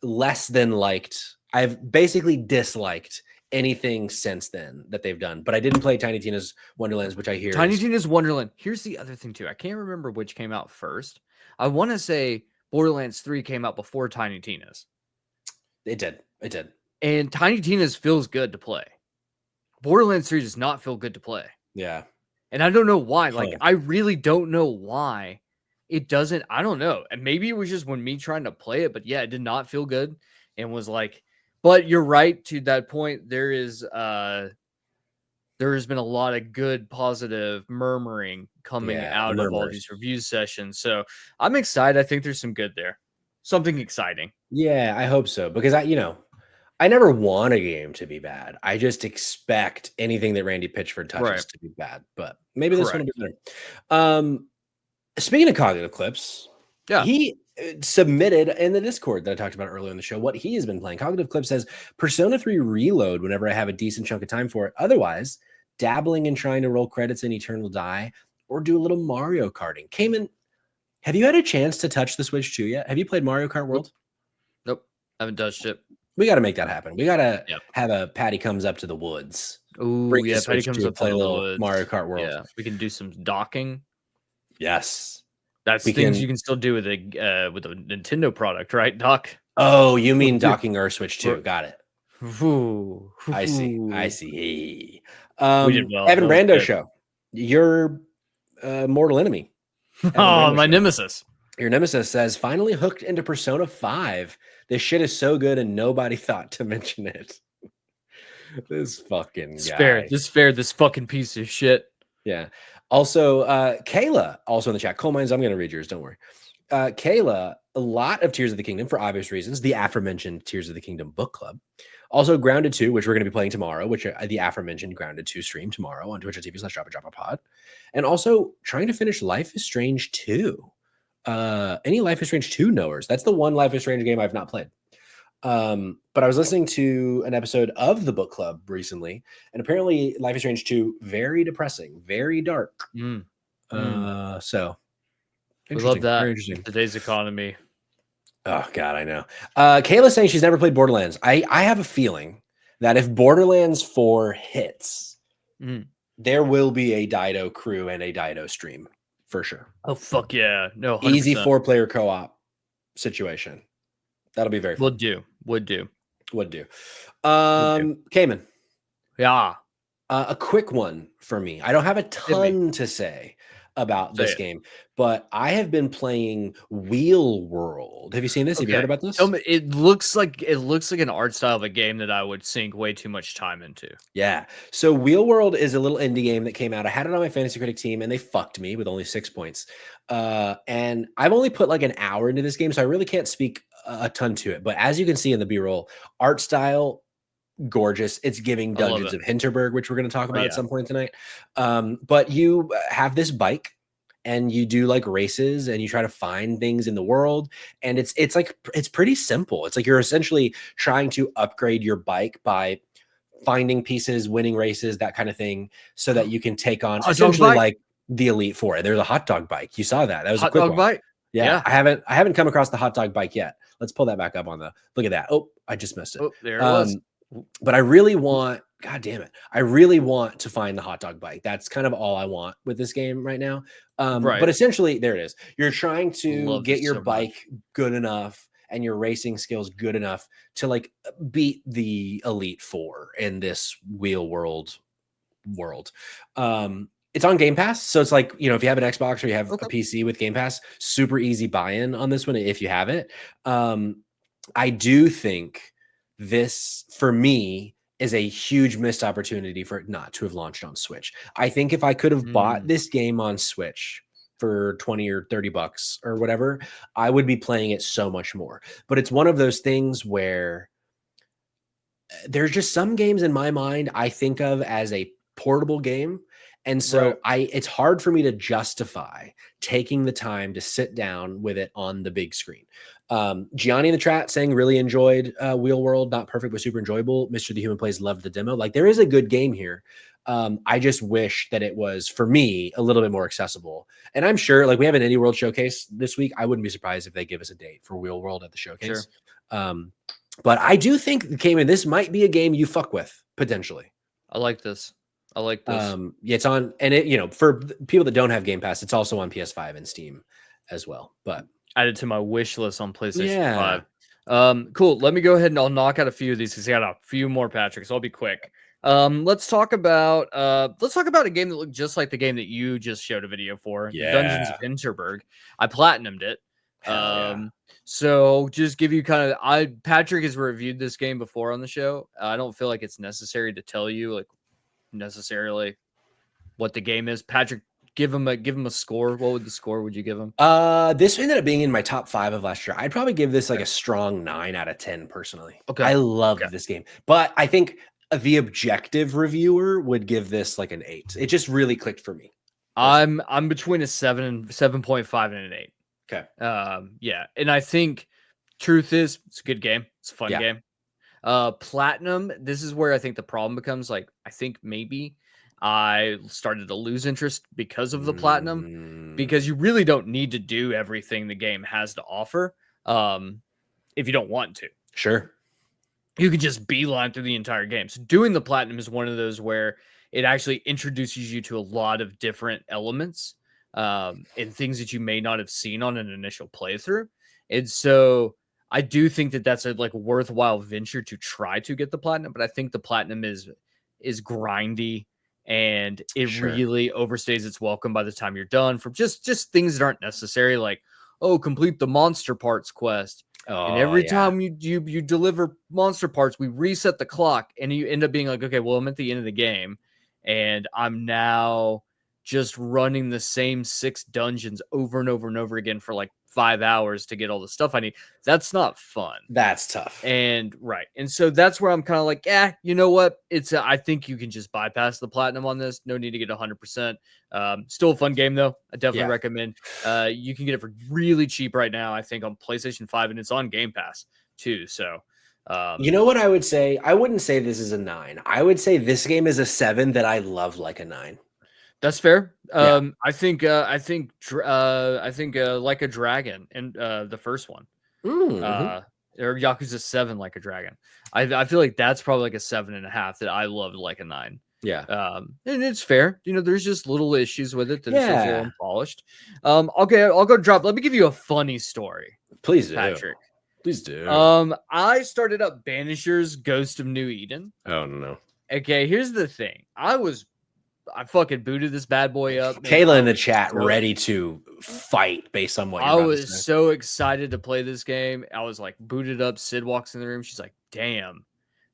less than liked, I've basically disliked anything since then that they've done. But I didn't play Tiny Tina's Wonderlands, which I hear Tiny Tina's Wonderland. Here's the other thing too. I can't remember which came out first. I want to say Borderlands 3 came out before Tiny Tina's. It did. And Tiny Tina's feels good to play. Borderlands 3 does not feel good to play. Yeah. And I don't know why. Like, I really don't know why it doesn't. I don't know. And maybe it was just when me trying to play it, but yeah, it did not feel good and was like, but you're right to that point. There has been a lot of good, positive murmuring coming out of all these review sessions. So I'm excited. I think there's some good there. Something exciting. Yeah, I hope so. Because I never want a game to be bad. I just expect anything that Randy Pitchford touches to be bad. But maybe this one will be better. Speaking of Cognitive Clips, Yeah. he submitted in the Discord that I talked about earlier in the show what he has been playing. Cognitive Clip says Persona 3 Reload whenever I have a decent chunk of time for it. Otherwise, dabbling in trying to roll credits in Eternal Die or do a little Mario Karting. Cayman, have you had a chance to touch the Switch 2 yet? Have you played Mario Kart World? Nope. Haven't touched it. We got to make that happen. We got to Yep. have a Patty comes up to the woods. Ooh, Bring yeah. the Patty Switch comes 2, up play to a the little woods. Mario Kart World. Yeah, we can do some docking. Yes. That's We things can- you can still do with a Nintendo product, right, Doc? Oh, you mean docking our Switch 2. Got it. Ooh. I see. We did well. Evan That was Brando good. show. Your mortal enemy. Evan Oh, Brando my show. nemesis. Your nemesis says, finally hooked into Persona 5. This shit is so good and nobody thought to mention it. This fucking guy. This fucking piece of shit. Yeah. Also, Kayla, also in the chat. Coal Mines, I'm going to read yours. Don't worry. Kayla, a lot of Tears of the Kingdom for obvious reasons. The aforementioned Tears of the Kingdom book club. Also, Grounded 2, which we're going to be playing tomorrow, which the aforementioned Grounded 2 stream tomorrow on twitch.tv/drop-a-pod. And also trying to finish Life is Strange 2. Any Life is Strange 2 knowers? That's the one Life is Strange game I've not played. But I was listening to an episode of the book club recently, and apparently Life is Strange 2, very depressing, very dark. So we love that. Very interesting. Today's economy. Oh God, I know. Kayla's saying she's never played Borderlands. I have a feeling that if Borderlands 4 hits, there will be a Dido crew and a Dido stream for sure. Oh fuck yeah. No, 100%. Easy 4-player co-op situation. That'll be very fun. Would do. Cayman. Yeah. A quick one for me. I don't have a ton to say about this game, but I have been playing Wheel World. Have you seen this? Have you heard about this? Tell me, it looks like an art style of a game that I would sink way too much time into. Yeah. So Wheel World is a little indie game that came out. I had it on my Fantasy Critic team and they fucked me with only 6 points. And I've only put like an hour into this game, so I really can't speak a ton to it. But as you can see in the B-roll, art style, gorgeous. It's giving Dungeons of Hinterberg, which we're going to talk about at some point tonight. But you have this bike and you do like races and you try to find things in the world. And it's pretty simple. It's like you're essentially trying to upgrade your bike by finding pieces, winning races, that kind of thing, so that you can take on essentially like the Elite Four. There's a hot dog bike. You saw that. That was a quick one. Bike. Yeah. I haven't come across the hot dog bike yet. Let's pull that back up on the look at that. Oh, I just missed it. Oh, there it was. But I really want, God damn it, I really want to find the hot dog bike. That's kind of all I want with this game right now. But essentially, there it is. You're trying to get your bike good enough and your racing skills good enough to like beat the Elite Four in this Wheel World. It's on Game Pass. So it's like, if you have an Xbox or you have a PC with Game Pass, super easy buy-in on this one if you have it. I do think this, for me, is a huge missed opportunity for it not to have launched on Switch. I think if I could have bought this game on Switch for 20 or 30 bucks or whatever, I would be playing it so much more. But it's one of those things where there's just some games in my mind I think of as a portable game. And so it's hard for me to justify taking the time to sit down with it on the big screen. Gianni in the chat saying really enjoyed Wheel World, not perfect, but super enjoyable. Mr. The Human Plays loved the demo. Like there is a good game here. I just wish that it was, for me, a little bit more accessible. And I'm sure like we have an Indie World showcase this week. I wouldn't be surprised if they give us a date for Wheel World at the showcase. Sure. But I do think, Cayman, this might be a game you fuck with potentially. I like this. It's on, and for people that don't have Game Pass, it's also on PS5 and Steam as well. But added to my wish list on PlayStation 5. Cool. Let me go ahead and I'll knock out a few of these because I got a few more, Patrick. So I'll be quick. Let's talk about a game that looked just like the game that you just showed a video for. Dungeons of Hinterberg. I platinumed it. So just give you Patrick has reviewed this game before on the show. I don't feel like it's necessary to tell you like necessarily what the game is. Patrick, give him a score. What would the score would you give him? This ended up being in my top 5 of last year. I'd probably give this like a strong 9 out of 10 personally. I love this game, but I think the objective reviewer would give this like an 8. It just really clicked for me. I'm between a 7.5 and an 8. Okay. Yeah, and I think truth is it's a good game. It's a fun Yeah. game. Platinum, this is where I think the problem becomes. Like, I think maybe I started to lose interest because of the platinum, because Mm, you really don't need to do everything the game has to offer. If you don't want to, sure. you can just beeline through the entire game. So doing the platinum is one of those where it actually introduces you to a lot of different elements, and things that you may not have seen on an initial playthrough. And so I do think that that's a like worthwhile venture to try to get the platinum, but I think the platinum is grindy, and it Sure. really overstays its welcome by the time you're done, from just things that aren't necessary, like, oh, complete the monster parts quest. And Oh every yeah. time you deliver monster parts, we reset the clock, and you end up being like, okay, well, I'm at the end of the game, and I'm now just running the same 6 dungeons over and over and over again for like 5 hours to get all the stuff I need. That's not fun. That's tough. And right. And so that's where I'm kind of like, you know what? I think you can just bypass the platinum on this. No need to get 100%. Still a fun game though. I definitely Yeah. recommend. You can get it for really cheap right now, I think, on PlayStation 5, and it's on Game Pass too. So You know what I would say? I wouldn't say this is a 9. I would say this game is a 7 that I love like a 9. that's fair. Yeah. I think Like a Dragon, and the first one. Mm-hmm. Or Yakuza 7 Like a Dragon. I feel like that's probably like a 7.5 that I loved like a 9. Yeah. And it's fair. You know, there's just little issues with it that are still feel Yeah. unpolished. Okay, I'll go drop. Let me give you a funny story, Please do. Patrick. Please do. I started up Banishers Ghost of New Eden. Oh no. Okay, here's the thing. I fucking booted this bad boy up. Man. Kayla in the chat ready to fight based on what you're I about to was say. so excited to play this game. I was like booted up. Sid walks in the room. She's like, damn,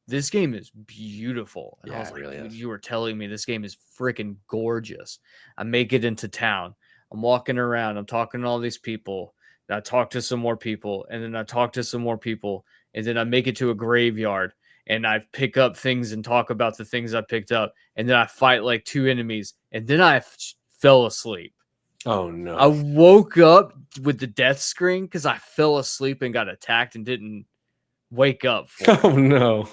this game is beautiful. And I Yeah, was it like, really dude, is. you were telling me this game is freaking gorgeous. I make it into town. I'm walking around. I'm talking to all these people. And I talk to some more people. And then I talk to some more people. And then I make it to a graveyard. And I pick up things and talk about the things I picked up. And then I fight like 2 enemies. And then I fell asleep. Oh I no. woke up with the death screen because I fell asleep and got attacked and didn't wake up for it. Oh no.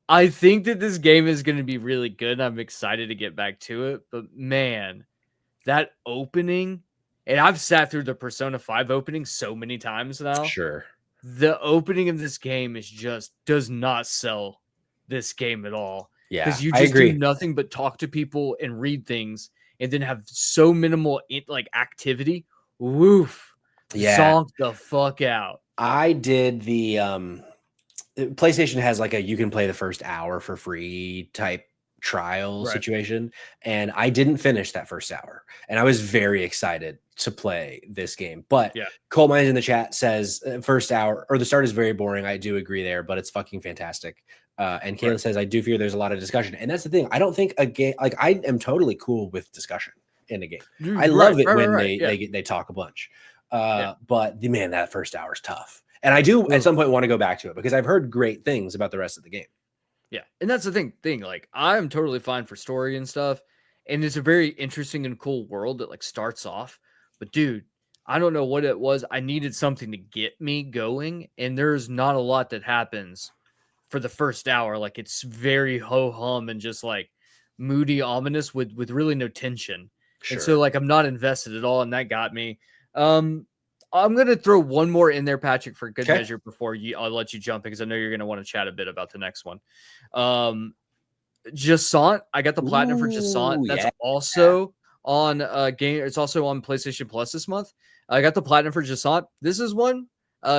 I think that this game is going to be really good. I'm excited to get back to it, but man, that opening, and I've sat through the Persona 5 opening so many times now. Sure. The opening of this game does not sell this game at all. Yeah, Because you I just do agree. nothing but talk to people and read things, and then have so minimal like activity. Woof. Yeah. Zonk the fuck out. I did the PlayStation has like a you can play the first hour for free type trial Right. situation, and I didn't finish that first hour, and I was very excited to play this game. But Yeah. Coal Mines in the chat says first hour or the start is very boring. I do agree there, but it's fucking fantastic. And Kayla Right. says I do fear there's a lot of discussion, and that's the thing. I don't think a game like I am totally cool with discussion in a game. I love it when they talk a bunch. But man, that first hour is tough. And I do at some point want to go back to it because I've heard great things about the rest of the game. Yeah. And that's the thing. Like, I'm totally fine for story and stuff. And it's a very interesting and cool world that like starts off. But dude, I don't know what it was. I needed something to get me going. And there's not a lot that happens for the first hour. Like, it's very ho-hum and just like moody, ominous with really no tension. Sure. And so like I'm not invested at all, and that got me. I'm gonna throw one more in there, Patrick, for good measure before I'll let you jump, because I know you're gonna want to chat a bit about the next one. Jusant, I got the platinum for Jusant. That's also on game. It's also on PlayStation Plus this month. I got the platinum for Jusant. This is one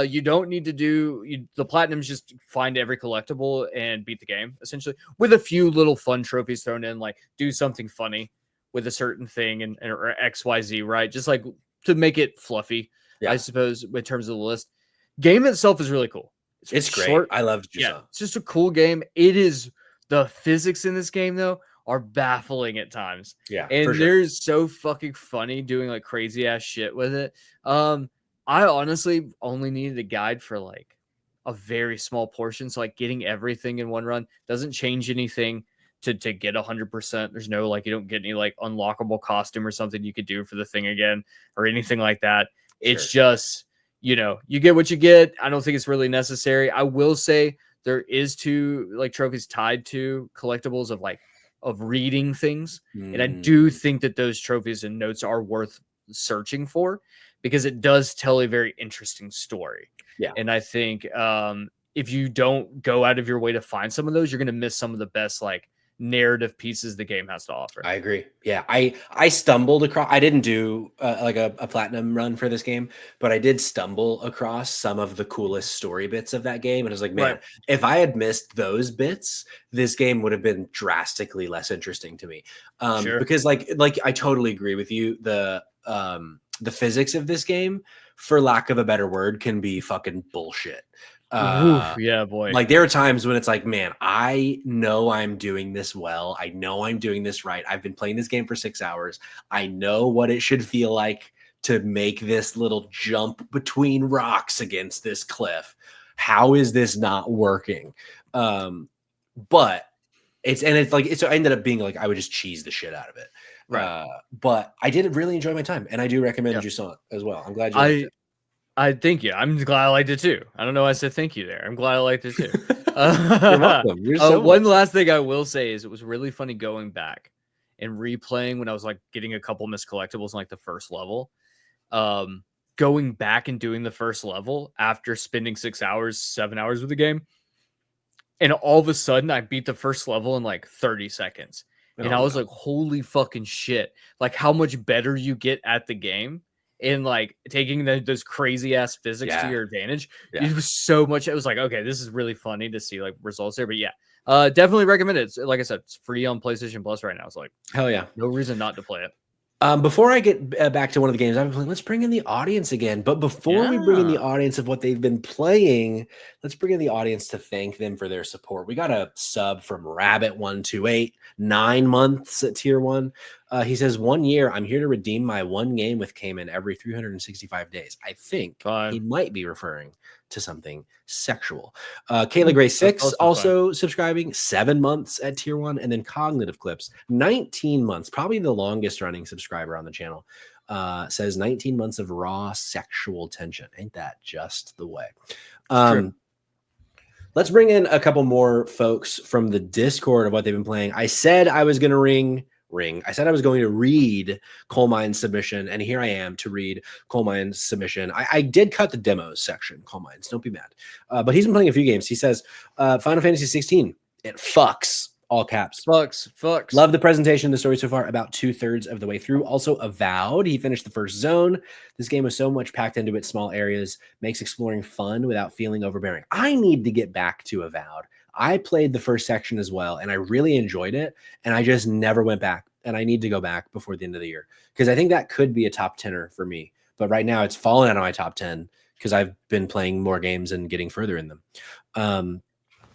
you don't need to do. The platinum is just find every collectible and beat the game, essentially, with a few little fun trophies thrown in, like do something funny with a certain thing and or XYZ, right? Just like to make it fluffy. I suppose, in terms of the list. Game itself is really cool. It's great. Short. I loved Jusant. Yeah, it's just a cool game. It is. The physics in this game, though, are baffling at times. Yeah, and they're so fucking funny doing like crazy ass shit with it. I honestly only needed a guide for like a very small portion. So like getting everything in one run doesn't change anything to get 100%. There's no like, you don't get any like unlockable costume or something you could do for the thing again or anything like that. It's just, you get what you get. I don't think it's really necessary. I will say there is two like trophies tied to collectibles of reading things. And I do think that those trophies and notes are worth searching for because it does tell a very interesting story. Yeah. And I think if you don't go out of your way to find some of those, you're going to miss some of the best like narrative pieces the game has to offer. I agree. Yeah, I stumbled across. I didn't do like a platinum run for this game, but I did stumble across some of the coolest story bits of that game, and I was like, man, if I had missed those bits, this game would have been drastically less interesting to me. Because like I totally agree with you. The physics of this game, for lack of a better word, can be fucking bullshit. Yeah, boy. Like there are times when it's like, man, I know I'm doing this well. I know I'm doing this right. I've been playing this game for 6 hours. I know what it should feel like to make this little jump between rocks against this cliff. How is this not working? But so I ended up being like, I would just cheese the shit out of it. Right. But I did really enjoy my time, and I do recommend Jusant as well. I'm glad you liked it. I thank you. I'm glad I liked it too. I don't know why I said thank you there. I'm glad I liked it too. You're welcome. You're one last thing I will say is it was really funny going back and replaying when I was like getting a couple missed collectibles in like the first level. Going back and doing the first level after spending 6 hours, 7 hours with the game. And all of a sudden I beat the first level in like 30 seconds. And I was like, holy fucking shit. Like how much better you get at the game. And like taking those crazy ass physics to your advantage, it was so much. It was like, okay, this is really funny to see like results there. But definitely recommend it. Like I said, it's free on PlayStation Plus right now. It's like, hell yeah, no reason not to play it. Before I get back to one of the games I've been playing, let's bring in the audience again. But before we bring in the audience of what they've been playing, let's bring in the audience to thank them for their support. We got a sub from Rabbit128, 9 months at tier 1. He says, 1 year, I'm here to redeem my one game with Kain every 365 days. I think he might be referring to something sexual. Kayla Gray 6 also subscribing, 7 months at tier 1. And then Cognitive Clips, 19 months, probably the longest running subscriber on the channel. Says 19 months of raw sexual tension. Ain't that just the way? Let's bring in a couple more folks from the Discord of what they've been playing. I said I was going to I said I was going to read Coal Mine's submission, and here I am to read Coal Mine's submission. I did cut the demos section, Coal Mines, don't be mad. But he's been playing a few games. He says, Final Fantasy 16, it fucks, all caps. Fucks. Love the presentation, the story so far, about 2/3 of the way through. Also, Avowed, he finished the first zone. This game was so much packed into its small areas, makes exploring fun without feeling overbearing. I need to get back to Avowed. I played the first section as well, and I really enjoyed it, and I just never went back, and I need to go back before the end of the year, because I think that could be a top 10er for me, but right now it's fallen out of my top 10 because I've been playing more games and getting further in them.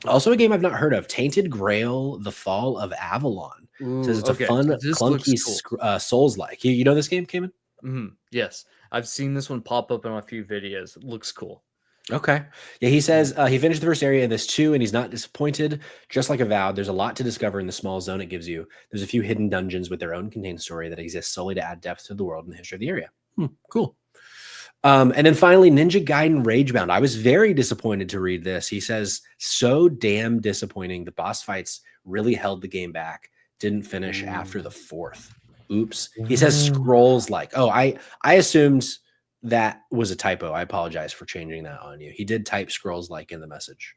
Also a game I've not heard of, Tainted Grail, The Fall of Avalon. Says it's a fun, clunky cool. Souls-like. You know this game, Kamen? Yes, I've seen this one pop up in a few videos. It looks cool. Okay. Yeah, he says he finished the first area in this too, and he's not disappointed. Just like Avowed, there's a lot to discover in the small zone it gives you. There's a few hidden dungeons with their own contained story that exists solely to add depth to the world and the history of the area. Cool. And then finally, Ninja Gaiden Ragebound. I was very disappointed to read this. He says, so damn disappointing. The boss fights really held the game back. Didn't finish after the 4th. Oops. He says scrolls like. Oh, I assumed that was a typo. I apologize for changing that on you. He did type scrolls like in the message.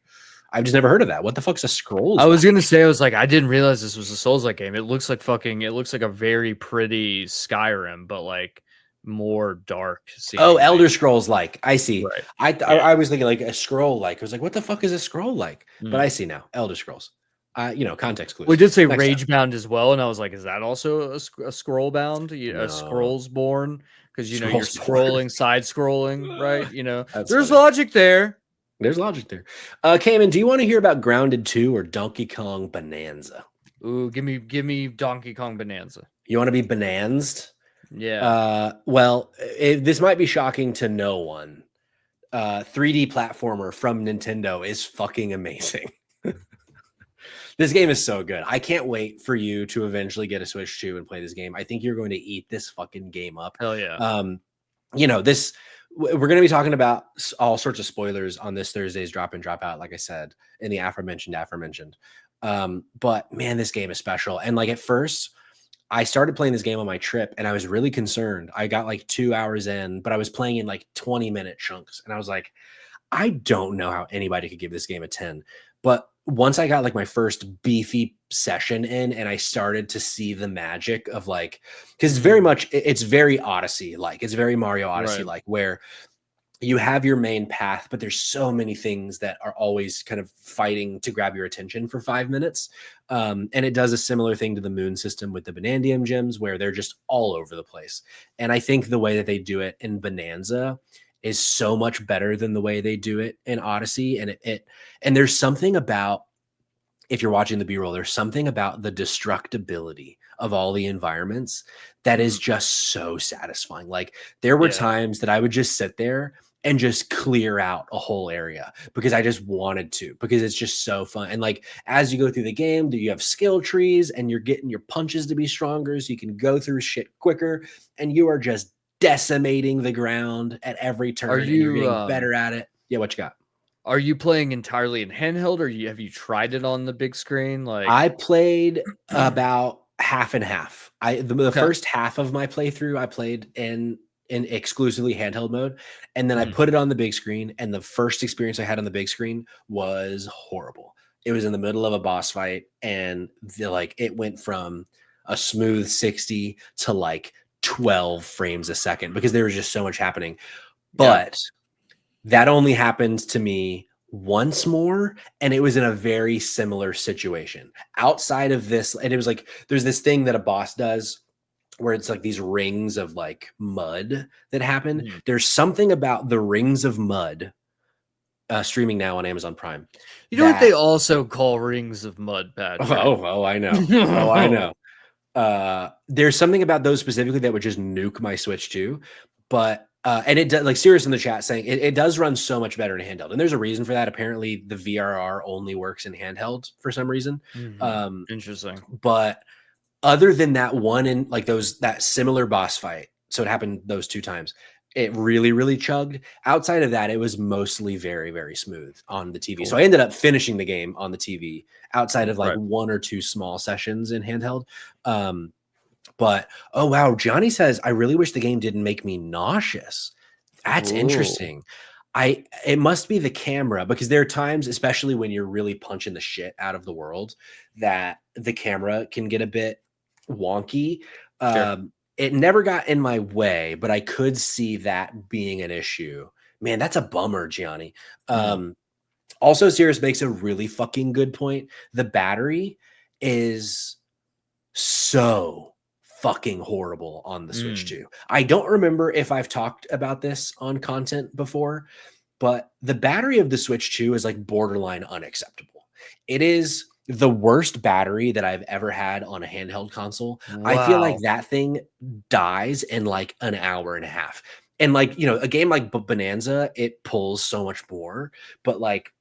I've just never heard of that. What the fuck's a scrolls? I was gonna say, I didn't realize this was a Souls-like game. It looks like a very pretty Skyrim, but like more dark. Oh, Elder Scrolls like. I see. Right. I was thinking like a scroll like. I was like, what the fuck is a scroll like? But I see now. Elder Scrolls. Context clues. We did say Ragebound as well, and I was like, is that also a scroll bound? A Scrolls born? Because you're scrolling, side scrolling, right? There's funny. Logic there. There's logic there. Kamen, do you want to hear about Grounded 2 or Donkey Kong Bananza? Ooh, give me Donkey Kong Bananza. You want to be Bananzed? Yeah. Well, this might be shocking to no one. 3D platformer from Nintendo is fucking amazing. This game is so good. I can't wait for you to eventually get a Switch 2 and play this game. I think you're going to eat this fucking game up. Hell yeah. This we're going to be talking about all sorts of spoilers on this Thursday's Drop In Drop Out, like I said, in the aforementioned. But man, this game is special. And like at first, I started playing this game on my trip and I was really concerned. I got like 2 hours in, but I was playing in like 20-minute chunks. And I was like, I don't know how anybody could give this game a 10. But once I got like my first beefy session in and I started to see the magic of like, because it's very Odyssey like, it's very Mario Odyssey like, where you have your main path, but there's so many things that are always kind of fighting to grab your attention for 5 minutes. And it does a similar thing to the moon system with the Banandium gems where they're just all over the place. And I think the way that they do it in Bananza is so much better than the way they do it in Odyssey. And there's something about, if you're watching the B-roll, there's something about the destructibility of all the environments that is just so satisfying. Like there were times that I would just sit there and just clear out a whole area because I just wanted to, because it's just so fun. And like, as you go through the game, you have skill trees and you're getting your punches to be stronger so you can go through shit quicker, and you are just decimating the ground at every turn. And you're getting better at it. Yeah, what you got? Are you playing entirely in handheld, or have you tried it on the big screen? Like I played about half and half. The first half of my playthrough I played in exclusively handheld mode, and then I put it on the big screen, and the first experience I had on the big screen was horrible. It was in the middle of a boss fight, and it went from a smooth 60 to like 12 frames a second because there was just so much happening. But that only happened to me once more, and it was in a very similar situation. Outside of this, and it was like there's this thing that a boss does where it's like these rings of like mud that happen. There's something about the rings of mud, streaming now on Amazon Prime. You know what they also call rings of mud, Patrick? Oh, I know. I know. There's something about those specifically that would just nuke my Switch too. But and it does, like Sirius in the chat saying it does run so much better in handheld, and there's a reason for that. Apparently, the VRR only works in handheld for some reason. Interesting. But other than that one in like that similar boss fight, so it happened those 2 times. It really, really chugged. Outside of that, it was mostly very, very smooth on the TV. Cool. So I ended up finishing the game on the TV outside of like 1 or 2 small sessions in handheld. But oh wow, Johnny says, I really wish the game didn't make me nauseous. That's interesting. It must be the camera, because there are times, especially when you're really punching the shit out of the world, that the camera can get a bit wonky. It never got in my way, but I could see that being an issue. Man, that's a bummer, Gianni. Also, Sirius makes a really fucking good point. The battery is so fucking horrible on the Switch 2. I don't remember if I've talked about this on content before, but the battery of the Switch 2 is like borderline unacceptable. It is the worst battery that I've ever had on a handheld console. Wow. I feel like that thing dies in like an hour and a half. And like, a game like Bananza, it pulls so much more, but like,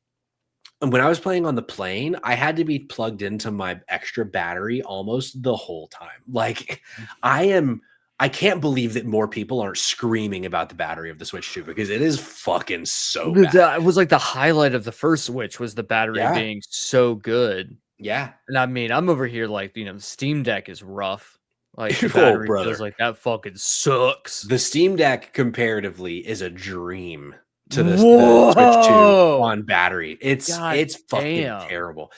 when I was playing on the plane, I had to be plugged into my extra battery almost the whole time. Like I can't believe that more people aren't screaming about the battery of the Switch 2, because it is fucking so bad. It was like the highlight of the first Switch was the battery being so good. Yeah. And I mean, I'm over here like, the Steam Deck is rough. Like the battery feels like that fucking sucks. The Steam Deck comparatively is a dream to the Switch 2 on battery. It's fucking terrible.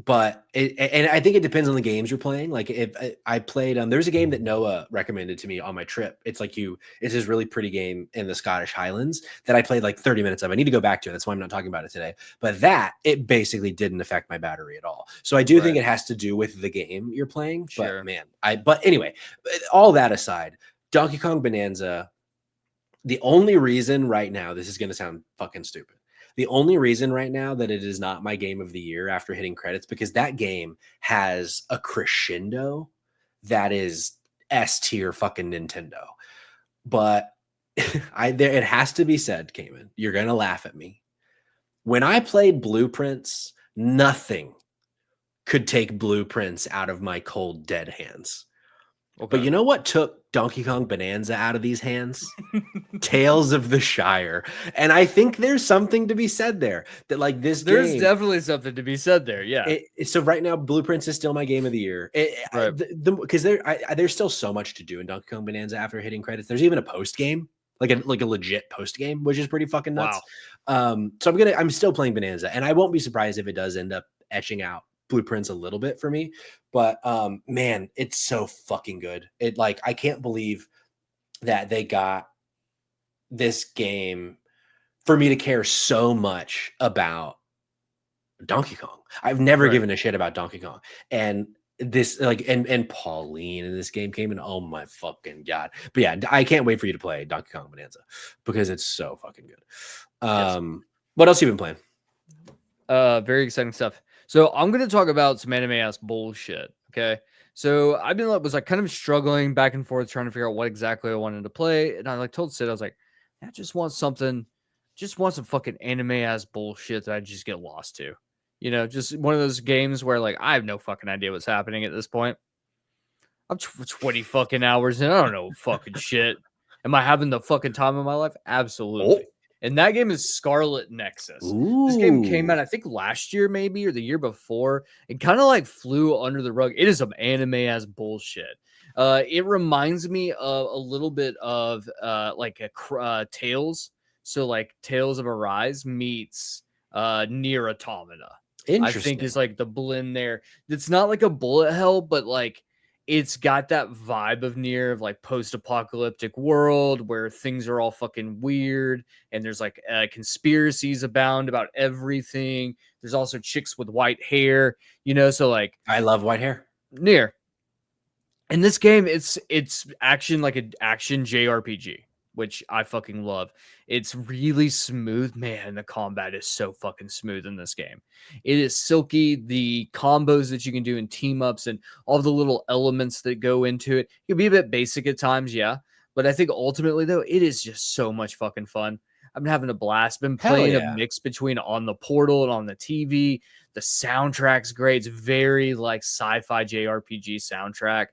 But and I think it depends on the games you're playing. Like if I played, there's a game that Noah recommended to me on my trip. It's this really pretty game in the Scottish Highlands that I played like 30 minutes of. I need to go back to it. That's why I'm not talking about it today. But it basically didn't affect my battery at all. So I do think it has to do with the game you're playing. But man, but anyway, all that aside, Donkey Kong Bonanza. The only reason right now, this is going to sound fucking stupid. The only reason right now that it is not my game of the year after hitting credits, because that game has a crescendo that is S tier fucking Nintendo. But it has to be said, Cayman, you're going to laugh at me. When I played Blueprints, nothing could take Blueprints out of my cold, dead hands. But you know what took Donkey Kong Bonanza out of these hands? Tales of the Shire. And I think there's something to be said there. That like this There's game, definitely something to be said there. Yeah. so right now, Blueprints is still my game of the year. Right. Because there's still so much to do in Donkey Kong Bonanza after hitting credits. There's even a post game, like a legit post game, which is pretty fucking nuts. Wow. So I'm still playing Bonanza, and I won't be surprised if it does end up etching out Blueprints a little bit for me. But man, it's so fucking good. It like I can't believe that they got this game for me to care so much about Donkey Kong. I've never given a shit about Donkey Kong. And this like and Pauline in this game came in. Oh my fucking god. But yeah, I can't wait for you to play Donkey Kong Bonanza because it's so fucking good. Yes. What else you been playing? Very exciting stuff. So I'm gonna talk about some anime ass bullshit. Okay. So I've been was like kind of struggling back and forth trying to figure out what exactly I wanted to play. And I like told Sid, I was like, I just want some fucking anime ass bullshit that I just get lost to. You know, just one of those games where like I have no fucking idea what's happening at this point. I'm 20 fucking hours and I don't know fucking shit. Am I having the fucking time of my life? Absolutely. And that game is Scarlet Nexus. Ooh. This game came out, I think, last year maybe or the year before. It kind of like flew under the rug. It is some anime ass bullshit. It reminds me of a little bit of like a Tales. So like Tales of Arise meets Near Automata. I think is like the blend there. It's not like a bullet hell, but like it's got that vibe of Near of like post-apocalyptic world where things are all fucking weird and there's like conspiracies abound about everything. There's also chicks with white hair, you know, so like I love white hair. Near. In this game, it's action like an action JRPG, which I fucking love. It's really smooth. Man, the combat is so fucking smooth in this game. It is silky. The combos that you can do in team ups and all the little elements that go into it. It can be a bit basic at times, yeah. But I think ultimately, though, it is just so much fucking fun. I've been having a blast. Been playing a mix between on the portal and on the TV. The soundtrack's great. It's very like sci-fi JRPG soundtrack.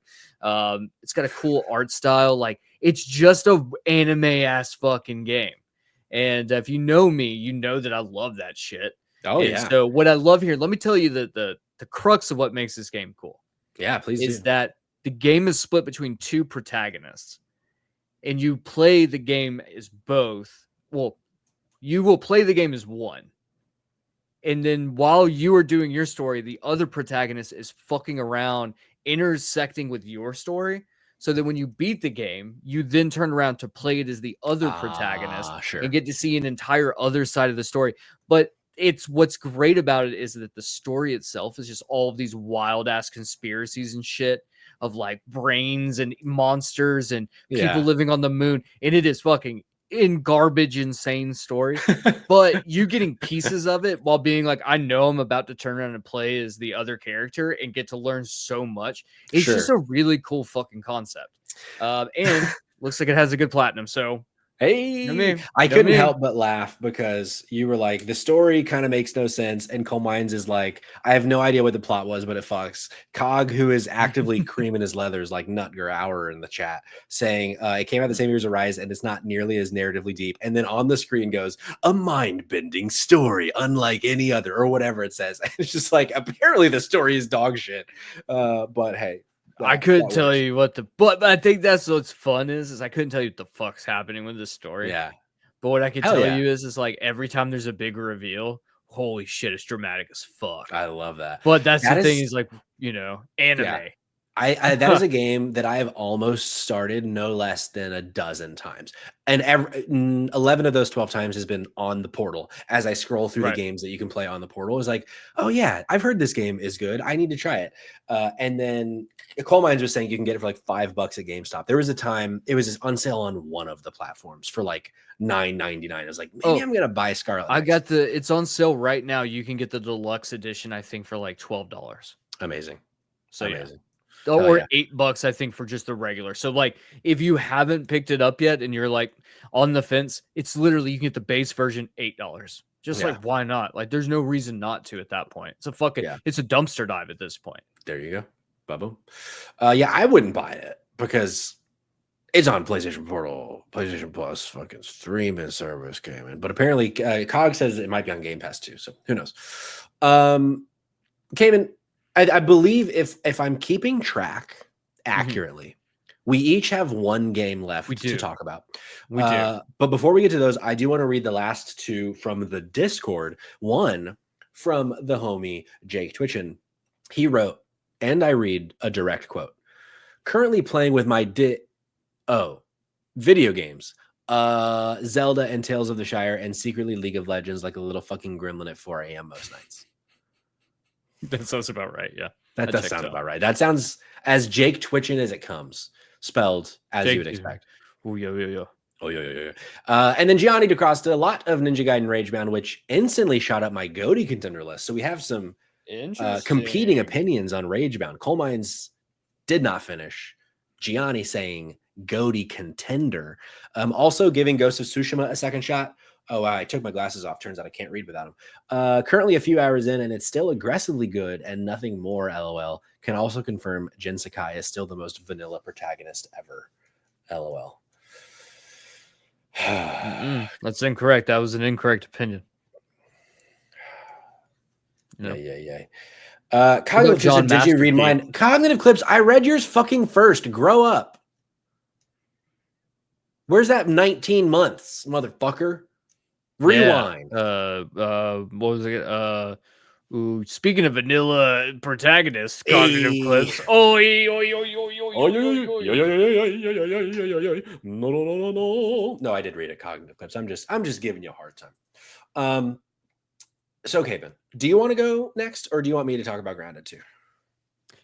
It's got a cool art style. Like it's just a anime ass fucking game. And if you know me, you know that I love that shit. Oh and yeah. So what I love here, let me tell you the crux of what makes this game cool. Yeah, please is that the game is split between two protagonists, and you play the game as both. Well, you will play the game as one. And then while you are doing your story, the other protagonist is fucking around, intersecting with your story. So that when you beat the game, you then turn around to play it as the other protagonist and get to see an entire other side of the story. But it's what's great about it is that the story itself is just all of these wild ass conspiracies and shit of like brains and monsters and people living on the moon. And it is fucking insane story, but you getting pieces of it while being like, I know I'm about to turn around and play as the other character and get to learn so much. It's just a really cool fucking concept. And looks like it has a good platinum. So hey, I couldn't help but laugh because you were like, the story kind of makes no sense. And Cole Mines is like, I have no idea what the plot was, but it fucks. Cog, who is actively creaming his leathers like Nutger Hour in the chat, saying it came out the same year as Arise and it's not nearly as narratively deep. And then on the screen goes, a mind-bending story, unlike any other, or whatever it says. It's just like, apparently the story is dog shit. But hey. I couldn't tell you what but I think that's what's fun is I couldn't tell you what the fuck's happening with this story. Yeah. But what I can tell you is like every time there's a big reveal, holy shit, it's dramatic as fuck. I love that. But that's the thing is like, you know, anime. Yeah. I that is a game that I have almost started no less than a dozen times. And 11 of those 12 times has been on the portal. As I scroll through the games that you can play on the portal, it's like, oh yeah, I've heard this game is good. I need to try it. And then Coal Mines was saying you can get it for like $5 at GameStop. There was a time it was on sale on one of the platforms for like $9.99. I was like, maybe I'm gonna buy Scarlet. I got it's on sale right now. You can get the deluxe edition, I think, for like $12. Amazing. So amazing. Or $8, I think, for just the regular. So, like, if you haven't picked it up yet and you're like on the fence, it's literally you can get the base version $8. Just like, why not? Like, there's no reason not to at that point. It's a it's a dumpster dive at this point. There you go, Bubba. Yeah, I wouldn't buy it, because it's on PlayStation Portal, PlayStation Plus, fucking streaming service came in. But apparently, Cog says it might be on Game Pass too. So who knows? Came in. I believe if I'm keeping track accurately, we each have one game left to talk about. We do. But before we get to those, I do want to read the last two from the Discord. One from the homie Jake Twitchin. He wrote, and I read a direct quote. Currently playing with my video games. Zelda and Tales of the Shire and secretly League of Legends like a little fucking gremlin at 4 a.m. most nights. That sounds about right. Yeah. That does sound about right. That sounds as Jake Twitchin as it comes, spelled as you would expect. Oh, yeah. And then Gianni DeCrosta, a lot of Ninja Gaiden Ragebound, which instantly shot up my GOTY contender list. So we have some competing opinions on Ragebound. Coal Mines did not finish. Gianni saying GOTY contender. Also giving Ghost of Tsushima a second shot. Oh, wow, I took my glasses off. Turns out I can't read without them. Currently a few hours in, and it's still aggressively good and nothing more, LOL. Can also confirm Jin Sakai is still the most vanilla protagonist ever, LOL. That's incorrect. That was an incorrect opinion. Yeah. Cognitive Clips, did you read mine? Cognitive Clips, I read yours fucking first. Grow up. Where's that 19 months, motherfucker? Rewind. What was it? Speaking of vanilla protagonist, Cognitive Clips. No. No, I did read it, Cognitive Clips. I'm just giving you a hard time. So, Kaven, do you want to go next, or do you want me to talk about Grounded 2?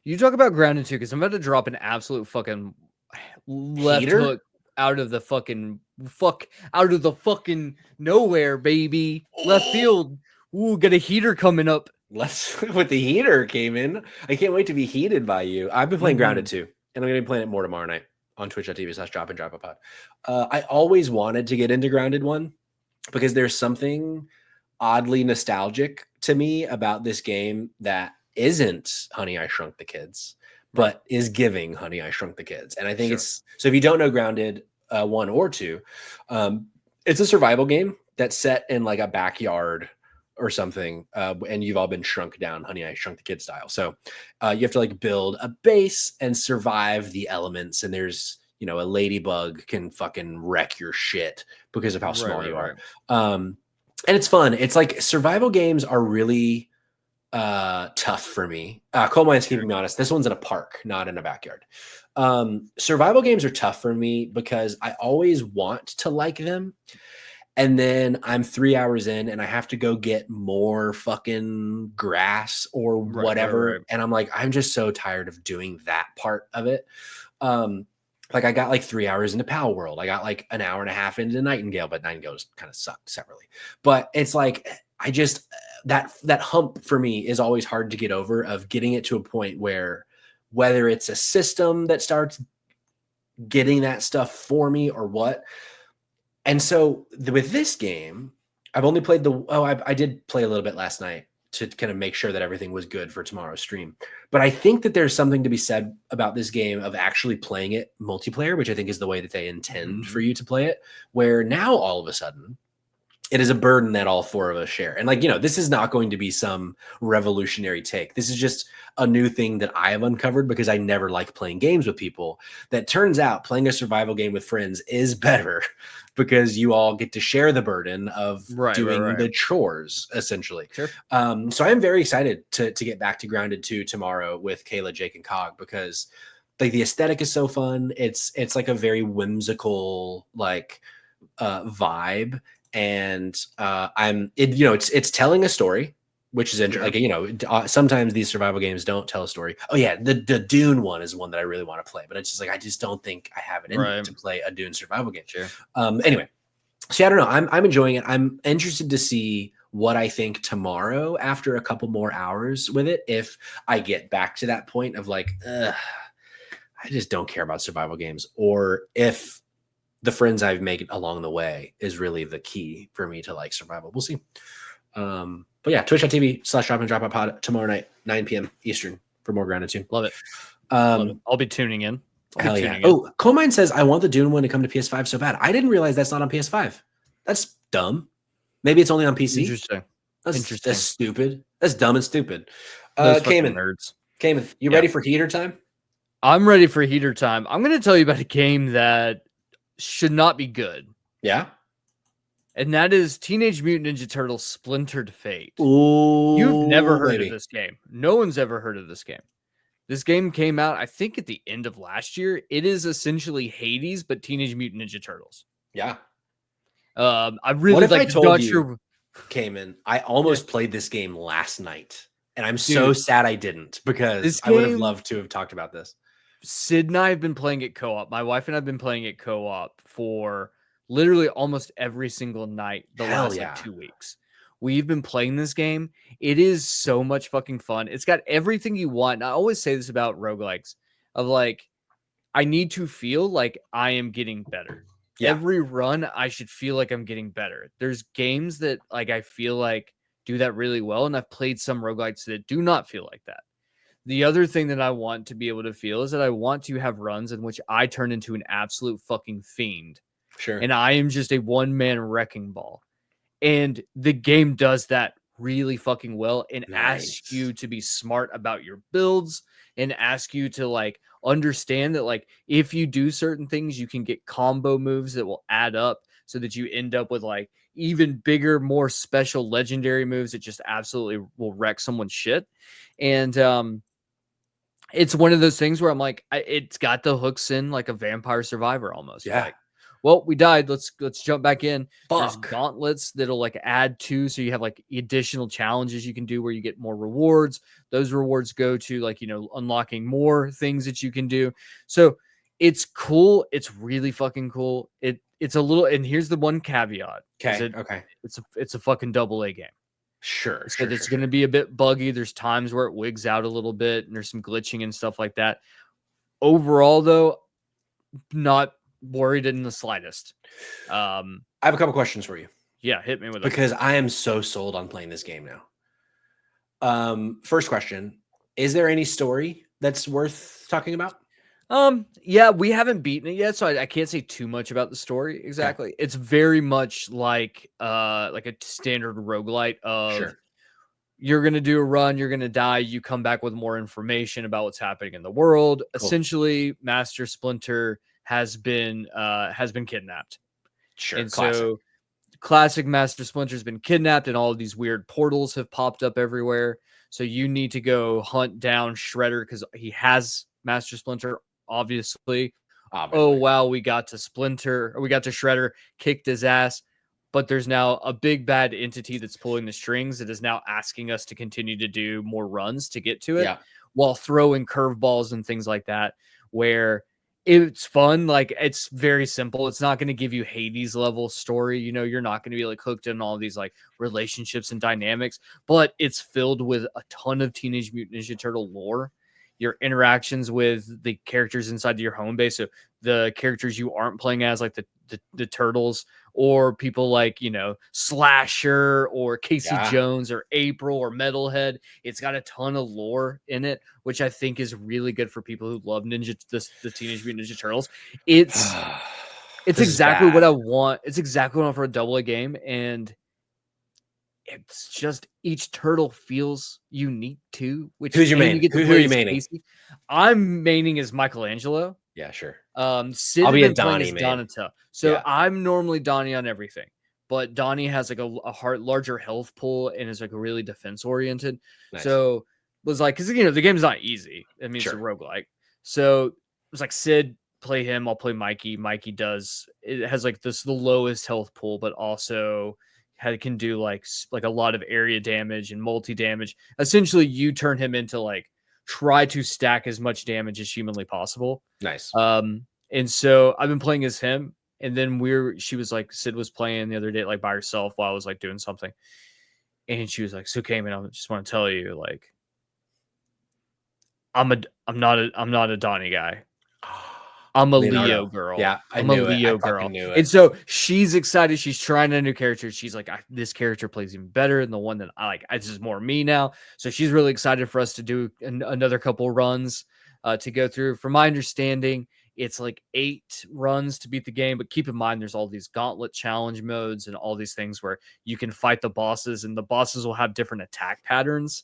You talk about Grounded 2, because I'm about to drop an absolute fucking left hook out of the fucking nowhere, baby. Left field. Ooh, got a heater coming up. Let's with the heater came in. I can't wait to be heated by you. I've been playing Grounded 2, and I'm going to be playing it more tomorrow night on twitch.tv/drop-and-drop-a-pod. I always wanted to get into Grounded 1 because there's something oddly nostalgic to me about this game that isn't Honey, I Shrunk the Kids, but is giving Honey, I Shrunk the Kids. And I think it's, so if you don't know Grounded 1 or 2, it's a survival game that's set in like a backyard or something, and you've all been shrunk down, Honey, I Shrunk the Kids style. So you have to like build a base and survive the elements. And there's, a ladybug can fucking wreck your shit because of how small you are. And it's fun. It's like survival games are really tough for me. Coal Mine's keeping me honest. This one's in a park, not in a backyard. Survival games are tough for me because I always want to like them. And then I'm 3 hours in and I have to go get more fucking grass or whatever. And I'm like, I'm just so tired of doing that part of it. Like I got like 3 hours into Pal World. I got like an hour and a half into Nightingale, but Nightingale just kind of sucked separately. But it's like, I just, that hump for me is always hard to get over, of getting it to a point where whether it's a system that starts getting that stuff for me or what. And so with this game, I've only played I did play a little bit last night to kind of make sure that everything was good for tomorrow's stream. But I think that there's something to be said about this game of actually playing it multiplayer, which I think is the way that they intend for you to play it, where now all of a sudden it is a burden that all four of us share. And like, this is not going to be some revolutionary take. This is just a new thing that I have uncovered because I never like playing games with people. That turns out playing a survival game with friends is better because you all get to share the burden of doing the chores, essentially. Sure. So I'm very excited to get back to Grounded 2 tomorrow with Kayla, Jake, and Cog, because like the aesthetic is so fun. It's like a very whimsical vibe. And it's telling a story, which is interesting. Like, sometimes these survival games don't tell a story. Oh yeah, the Dune one is one that I really want to play, but it's just like I just don't think I have it in me to play a Dune survival game. Sure. Anyway, so I don't know. I'm enjoying it. I'm interested to see what I think tomorrow after a couple more hours with it. If I get back to that point of like, I just don't care about survival games, or if the friends I've made along the way is really the key for me to like survival. We'll see. But yeah, twitch.tv/drop-and-drop-a-pod tomorrow night, 9 p.m. Eastern for more Grounded 2. Love it. I'll be tuning in. Hell yeah. tuning in. Oh, Colemine says, I want the Dune one to come to PS5 so bad. I didn't realize that's not on PS5. That's dumb. Maybe it's only on PC. Interesting. That's stupid. That's dumb and stupid. Those fucking Cayman, nerds. Cayman, you ready for heater time? I'm ready for heater time. I'm going to tell you about a game that should not be good. Yeah. And that is Teenage Mutant Ninja Turtles Splintered Fate. Ooh, You've never heard of this game. No one's ever heard of this game. This game came out, I think, at the end of last year. It is essentially Hades, but Teenage Mutant Ninja Turtles. Yeah. I really what if like. I told you, Cayman, I almost played this game last night, and I'm so sad I didn't, because I would have loved to have talked about this. Sid and I have been playing it co-op. My wife and I have been playing it co-op for literally almost every single night the last like 2 weeks. We've been playing this game. It is so much fucking fun. It's got everything you want. And I always say this about roguelikes of like, I need to feel like I am getting better. Yeah. Every run, I should feel like I'm getting better. There's games that like I feel like do that really well. And I've played some roguelikes that do not feel like that. The other thing that I want to be able to feel is that I want to have runs in which I turn into an absolute fucking fiend. Sure. And I am just a one-man wrecking ball. And the game does that really fucking well and asks you to be smart about your builds and ask you to like understand that like if you do certain things, you can get combo moves that will add up so that you end up with like even bigger, more special legendary moves that just absolutely will wreck someone's shit. And it's one of those things where I'm like, it's got the hooks in like a Vampire Survivor almost. Yeah. Like, well, we died. Let's jump back in. Fuck. There's gauntlets that'll like add to, so you have like additional challenges you can do where you get more rewards. Those rewards go to like, you know, unlocking more things that you can do. So it's cool. It's really fucking cool. It's a little, and here's the one caveat. Okay. It's a fucking AA game. Sure. It's going to be a bit buggy. There's times where it wigs out a little bit and there's some glitching and stuff like that. Overall, though, not worried in the slightest. I have a couple questions for you. Yeah, hit me with it. Because I am so sold on playing this game now. First question, is there any story that's worth talking about? Yeah, we haven't beaten it yet, so I can't say too much about the story exactly. Okay. It's very much like a standard roguelite of you're gonna do a run, you're gonna die, you come back with more information about what's happening in the world. Cool. Essentially, Master Splinter has been kidnapped. Sure. And so classic Master Splinter's been kidnapped, and all of these weird portals have popped up everywhere. So you need to go hunt down Shredder because he has Master Splinter. Obviously. Oh wow, we got to Shredder, kicked his ass, but there's now a big bad entity that's pulling the strings that is now asking us to continue to do more runs to get to it, while throwing curveballs and things like that, where it's fun. Like, it's very simple. It's not going to give you Hades level story. You know, you're not going to be like hooked in all these like relationships and dynamics, but it's filled with a ton of Teenage Mutant Ninja Turtle lore. Your interactions with the characters inside your home base. So the characters you aren't playing as, like the turtles, or people like, you know, Slasher or Casey Jones or April or Metalhead. It's got a ton of lore in it, which I think is really good for people who love the Teenage Mutant Ninja Turtles. It's exactly what I want. It's exactly what I want for a AA game. And it's just each turtle feels unique too. Who's your main? Who are you maining? I'm maining as Michelangelo. Yeah, sure. Sid I'll be a Donnie, Donatello. So I'm normally Donnie on everything, but Donnie has like a larger health pool and is like really defense oriented. Nice. So was like, because you know the game's not easy. I mean, it's a roguelike. So it was like, Sid, play him. I'll play Mikey. Mikey has like the lowest health pool, but also can do like a lot of area damage and multi damage. Essentially, you turn him into like try to stack as much damage as humanly possible. Nice. And so I've been playing as him, and then she was like, Sid was playing the other day like by herself while I was like doing something, and she was like, "So Kain, I just want to tell you, like, I'm not a Donnie guy. I'm a Leo girl. Yeah, I'm a Leo girl." And so she's excited. She's trying a new character. She's like, this character plays even better than the one that I like. This is more me now. So she's really excited for us to do another couple runs to go through. From my understanding, It's like 8 runs to beat the game, but keep in mind there's all these gauntlet challenge modes and all these things where you can fight the bosses, and the bosses will have different attack patterns.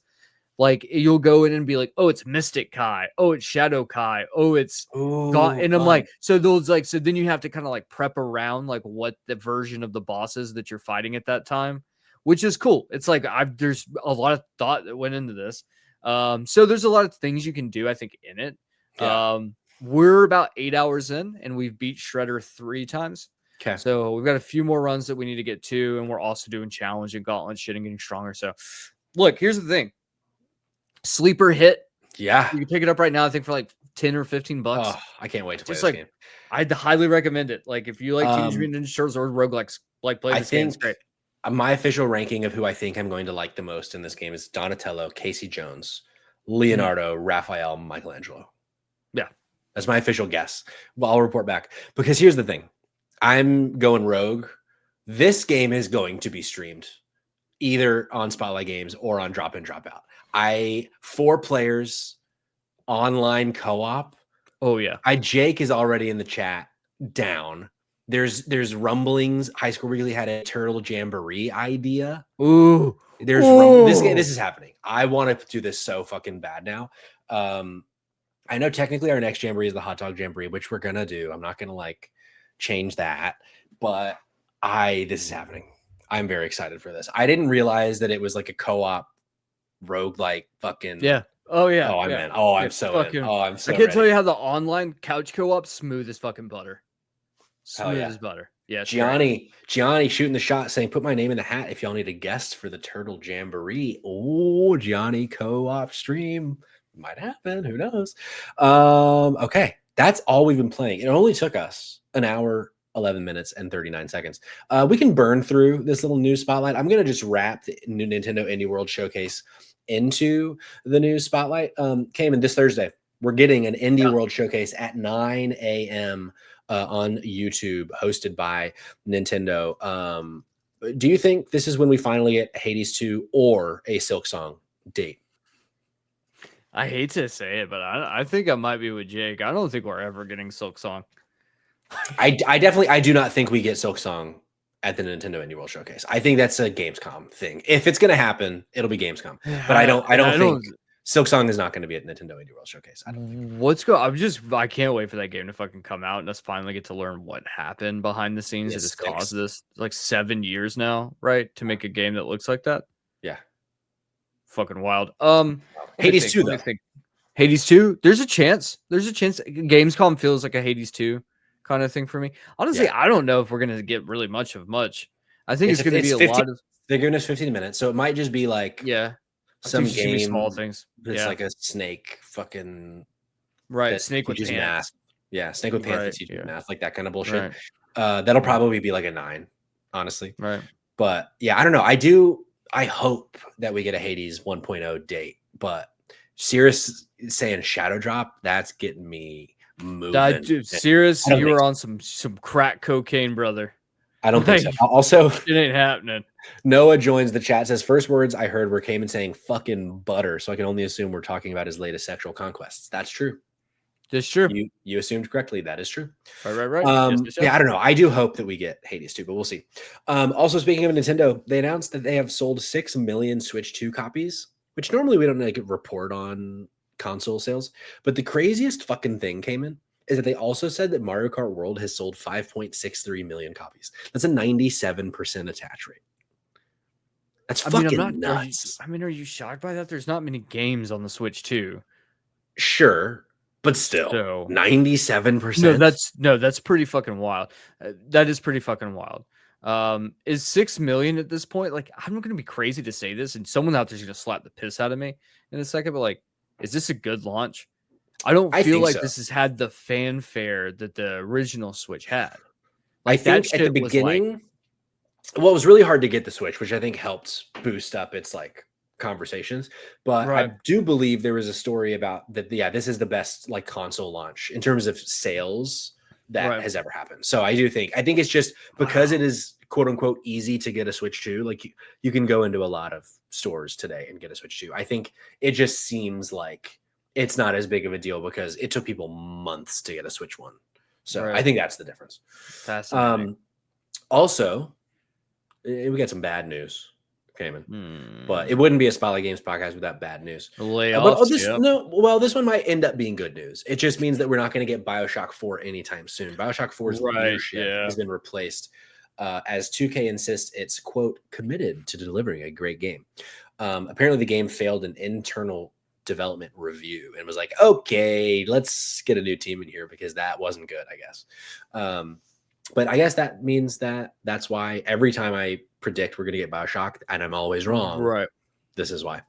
Like you'll go in and be like, oh, it's Mystic Kai, oh, it's Shadow Kai, oh, it's God. And I'm like, so those like, so then you have to kind of like prep around like what the version of the bosses that you're fighting at that time, which is cool. It's like there's a lot of thought that went into this. So there's a lot of things you can do, I think, in it. Yeah. We're about 8 hours in, and we've beat Shredder 3 times. Okay. So we've got a few more runs that we need to get to, and we're also doing challenge and gauntlet shit and getting stronger. So look, here's the thing. Sleeper hit. Yeah. You can pick it up right now, I think, for like $10 or $15. Oh, I can't wait to play Just this like game. I'd highly recommend it. Like if you like Teenage Mutant Ninja Turtles or roguelikes, like play this game. It's great. My official ranking of who I think I'm going to like the most in this game is Donatello, Casey Jones, Leonardo, Raphael, Michelangelo. Yeah. That's my official guess. Well, I'll report back. Because here's the thing. I'm going rogue. This game is going to be streamed either on Spotlight Games or on Drop In, Drop Out. 4 players, online co-op. Oh, yeah. Jake is already in the chat down. There's rumblings. High School Weekly had a Turtle Jamboree idea. Ooh. This is happening. I want to do this so fucking bad now. I know technically our next Jamboree is the Hot Dog Jamboree, which we're gonna do. I'm not gonna like change that, but this is happening. I'm very excited for this. I didn't realize that it was like a co-op roguelike fucking Oh yeah. Oh, I'm in. Oh, I'm so in. Oh, I'm so I can't ready. tell you how the online couch co-op smooth as fucking butter. Smooth as butter. Yeah. Gianni shooting the shot saying, put my name in the hat if y'all need a guest for the Turtle Jamboree. Oh, Gianni co-op stream. Might happen. Who knows? Okay. That's all we've been playing. It only took us an hour, 11 minutes, and 39 seconds. We can burn through this little news spotlight. I'm going to just wrap the new Nintendo Indie World Showcase into the news spotlight. Came in this Thursday. We're getting an Indie World Showcase at 9 a.m. On YouTube, hosted by Nintendo. Do you think this is when we finally get Hades 2 or a Silk Song date? I hate to say it, but I think I might be with Jake. I don't think we're ever getting Silk Song. I do not think we get Silk Song at the Nintendo Indie World Showcase. I think that's a Gamescom thing. If it's going to happen, it'll be Gamescom. But I don't think Silk Song is not going to be at Nintendo Indie World Showcase. I don't think. I can't wait for that game to fucking come out and us finally get to learn what happened behind the scenes that has caused this. Like 7 years now, right? To make a game that looks like that. Yeah. Fucking wild. Hades 2 though. Hades 2, there's a chance. Gamescom feels like a Hades 2 kind of thing for me. Honestly, I don't know if we're gonna get really much. I think it's gonna be a 15, lot of. They're giving us 15 minutes, so it might just be like some game, small things. It's like a snake, fucking snake with pants. Math. Yeah, snake with pants that teaches math, like that kind of bullshit. That'll probably be like a 9, honestly. Right. But yeah, I don't know. I hope that we get a Hades 1.0 date, but Cirrus saying Shadow Drop, that's getting me moving. Dude, Cirrus, you were on some crack cocaine, brother. I don't think so. Also, it ain't happening. Noah joins the chat, says, first words I heard were Kain saying fucking butter, so I can only assume we're talking about his latest sexual conquests. That's true. That's true. You assumed correctly. That is true. Right. Yes. Yeah, I don't know. I do hope that we get Hades 2, but we'll see. Also, speaking of Nintendo, they announced that they have sold 6 million Switch 2 copies, which normally we don't like report on console sales. But the craziest fucking thing came in is that they also said that Mario Kart World has sold 5.63 million copies. That's a 97% attach rate. That's fucking nuts. Are you shocked by that? There's not many games on the Switch 2. Sure. But still, 97%. That's pretty fucking wild. That is pretty fucking wild. Is 6 million at this point? Like, I'm not going to be crazy to say this, and someone out there's going to slap the piss out of me in a second, but like, is this a good launch? I don't feel like this has had the fanfare that the original Switch had. Like, I think at the beginning, well, it was really hard to get the Switch, which I think helped boost up its like conversations, but I do believe there was a story about that. Yeah, this is the best like console launch in terms of sales that has ever happened. So I think it's just because it is quote unquote easy to get a Switch 2. Like you can go into a lot of stores today and get a Switch 2. I think it just seems like it's not as big of a deal because it took people months to get a Switch One. So I Right. think that's the difference. Fascinating. Also, we got some bad news, Cayman. But it Hmm. wouldn't be a Spotlight Games podcast without bad news. Layoffs. This one might end up being good news. It just means that we're not going to get BioShock 4 anytime soon. BioShock 4's Right. leadership Yeah. has been replaced as 2K insists it's, quote, committed to delivering a great game. Apparently, the game failed an internal development review and was like, okay, let's get a new team in here because that wasn't good, I guess. But I guess that means that's why every time I predict we're going to get BioShock and I'm always wrong. Right. This is why.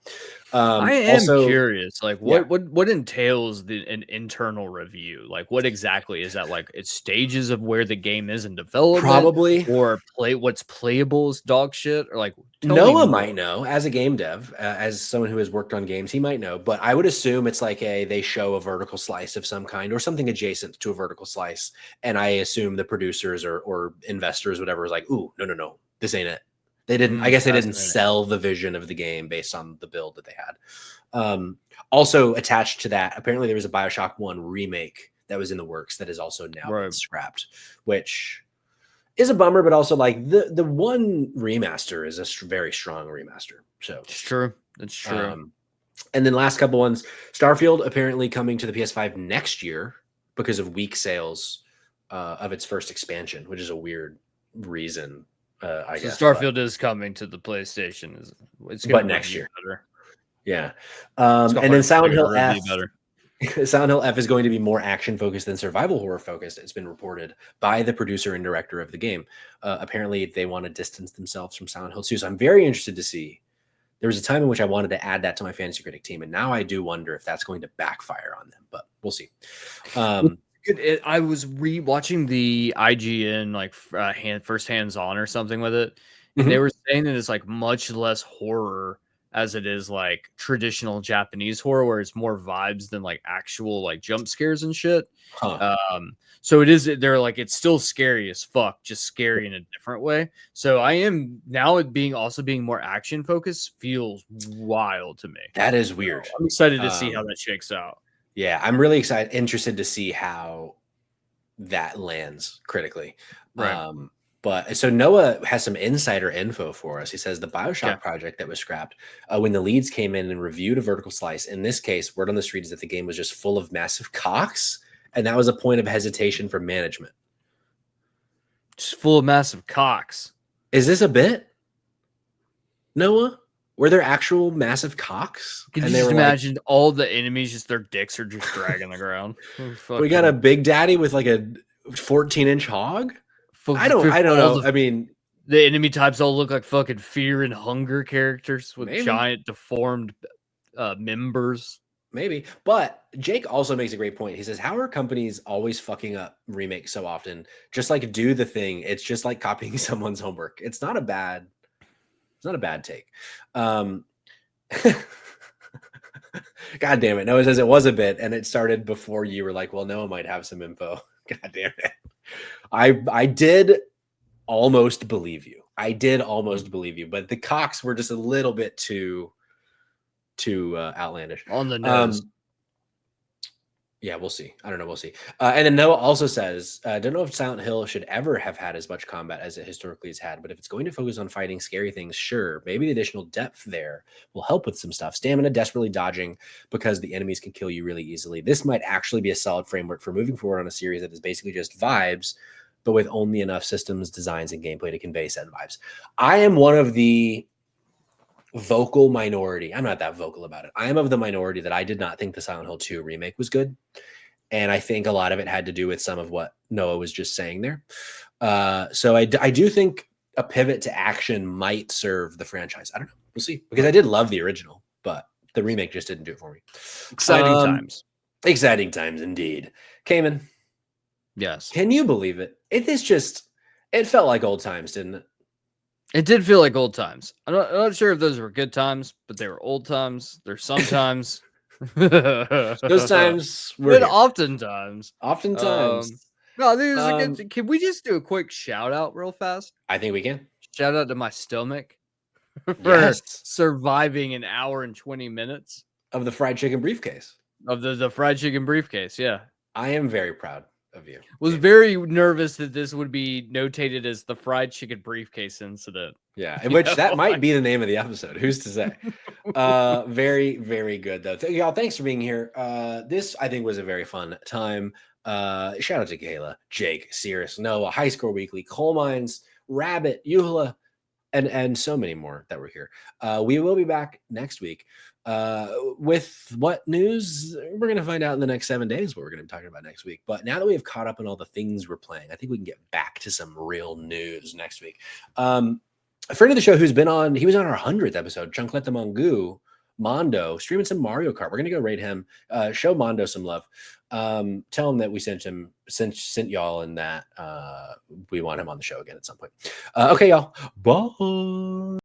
I am Also, curious, like yeah. what entails an internal review? Like, what exactly is that? Like, it's stages of where the game is in development, Probably. or what's playable is dog shit, or like Noah might know as a game dev, as someone who has worked on games, he might know. But I would assume it's like they show a vertical slice of some kind or something adjacent to a vertical slice, and I assume the producers or investors, whatever, is like, ooh, no, this ain't it. They didn't. I guess they didn't sell the vision of the game based on the build that they had. Also attached to that, apparently there was a BioShock 1 remake that was in the works that is also now been scrapped, which is a bummer. But also, like the one remaster is a very strong remaster. So it's true. It's true. And then last couple ones, Starfield apparently coming to the PS5 next year because of weak sales of its first expansion, which is a weird reason. I guess Starfield is coming to the PlayStation. It's but next year. Better. Yeah. And then Silent Hill F. Better. Silent Hill F is going to be more action focused than survival horror focused. It's been reported by the producer and director of the game. Apparently, they want to distance themselves from Silent Hill 2. So I'm very interested to see. There was a time in which I wanted to add that to my fantasy critic team, and now I do wonder if that's going to backfire on them. But we'll see. I was rewatching the IGN like first hands on or something with it, and they were saying that it's like much less horror as it is like traditional Japanese horror, where it's more vibes than like actual like jump scares and shit. So it is. They're like it's still scary as fuck, just scary in a different way. So I am now it being more action focused feels wild to me. That is weird. I'm excited to see how that shakes out. Yeah, I'm really interested to see how that lands critically. Right. But so Noah has some insider info for us. He says the BioShock project that was scrapped when the leads came in and reviewed a vertical slice. In this case, word on the street is that the game was just full of massive cocks, and that was a point of hesitation for management. Just full of massive cocks. Is this a bit, Noah? Were there actual massive cocks? Can you just imagine all the enemies, just their dicks are just dragging the ground? We got a big daddy with like a 14-inch hog? I don't know. I mean, the enemy types all look like fucking Fear and Hunger characters with giant deformed members. Maybe. But Jake also makes a great point. He says, how are companies always fucking up remakes so often? Just like do the thing. It's just like copying someone's homework. It's not a bad take. God damn it. Noah says it was a bit, and it started before you were like, well, Noah might have some info. God damn it. I did almost believe you. But the cocks were just a little bit too outlandish. On the nose. Yeah, we'll see. I don't know. We'll see. And then Noah also says, I don't know if Silent Hill should ever have had as much combat as it historically has had, but if it's going to focus on fighting scary things, sure, maybe the additional depth there will help with some stuff. Stamina, desperately dodging because the enemies can kill you really easily. This might actually be a solid framework for moving forward on a series that is basically just vibes, but with only enough systems, designs, and gameplay to convey said vibes. I am one of the vocal minority. I'm not that vocal about it. I am of the minority that I did not think the Silent Hill 2 remake was good. And I think a lot of it had to do with some of what Noah was just saying there. So I do think a pivot to action might serve the franchise. I don't know. We'll see. Because I did love the original, but the remake just didn't do it for me. Exciting times. Exciting times indeed. Cayman. Yes. Can you believe it? It felt like old times, didn't it? It did feel like old times. I'm not sure if those were good times, but they were old times. They're sometimes. Those times were good. Oftentimes. No, can we just do a quick shout out real fast? I think we can. Shout out to my stomach for surviving an hour and 20 minutes of the fried chicken briefcase. of the fried chicken briefcase. Yeah. I am very proud of you. Was very nervous that this would be notated as the fried chicken briefcase incident. Yeah, in which that might be the name of the episode. Who's to say? Very, very good though. Y'all, thanks for being here. This I think was a very fun time. Shout out to Kayla, Jake, Cirrus, Noah, High Score Weekly, Coal Mines, Rabbit, Eula, and so many more that were here. We will be back next week. With what news? We're going to find out in the next 7 days what we're going to be talking about next week. But now that we have caught up on all the things we're playing, I think we can get back to some real news next week. A friend of the show who's been on, he was on our 100th episode, Chunklet the Mongu, Mondo, streaming some Mario Kart. We're going to go raid him, show Mondo some love. Tell him that we sent y'all and that we want him on the show again at some point. Okay, y'all. Bye.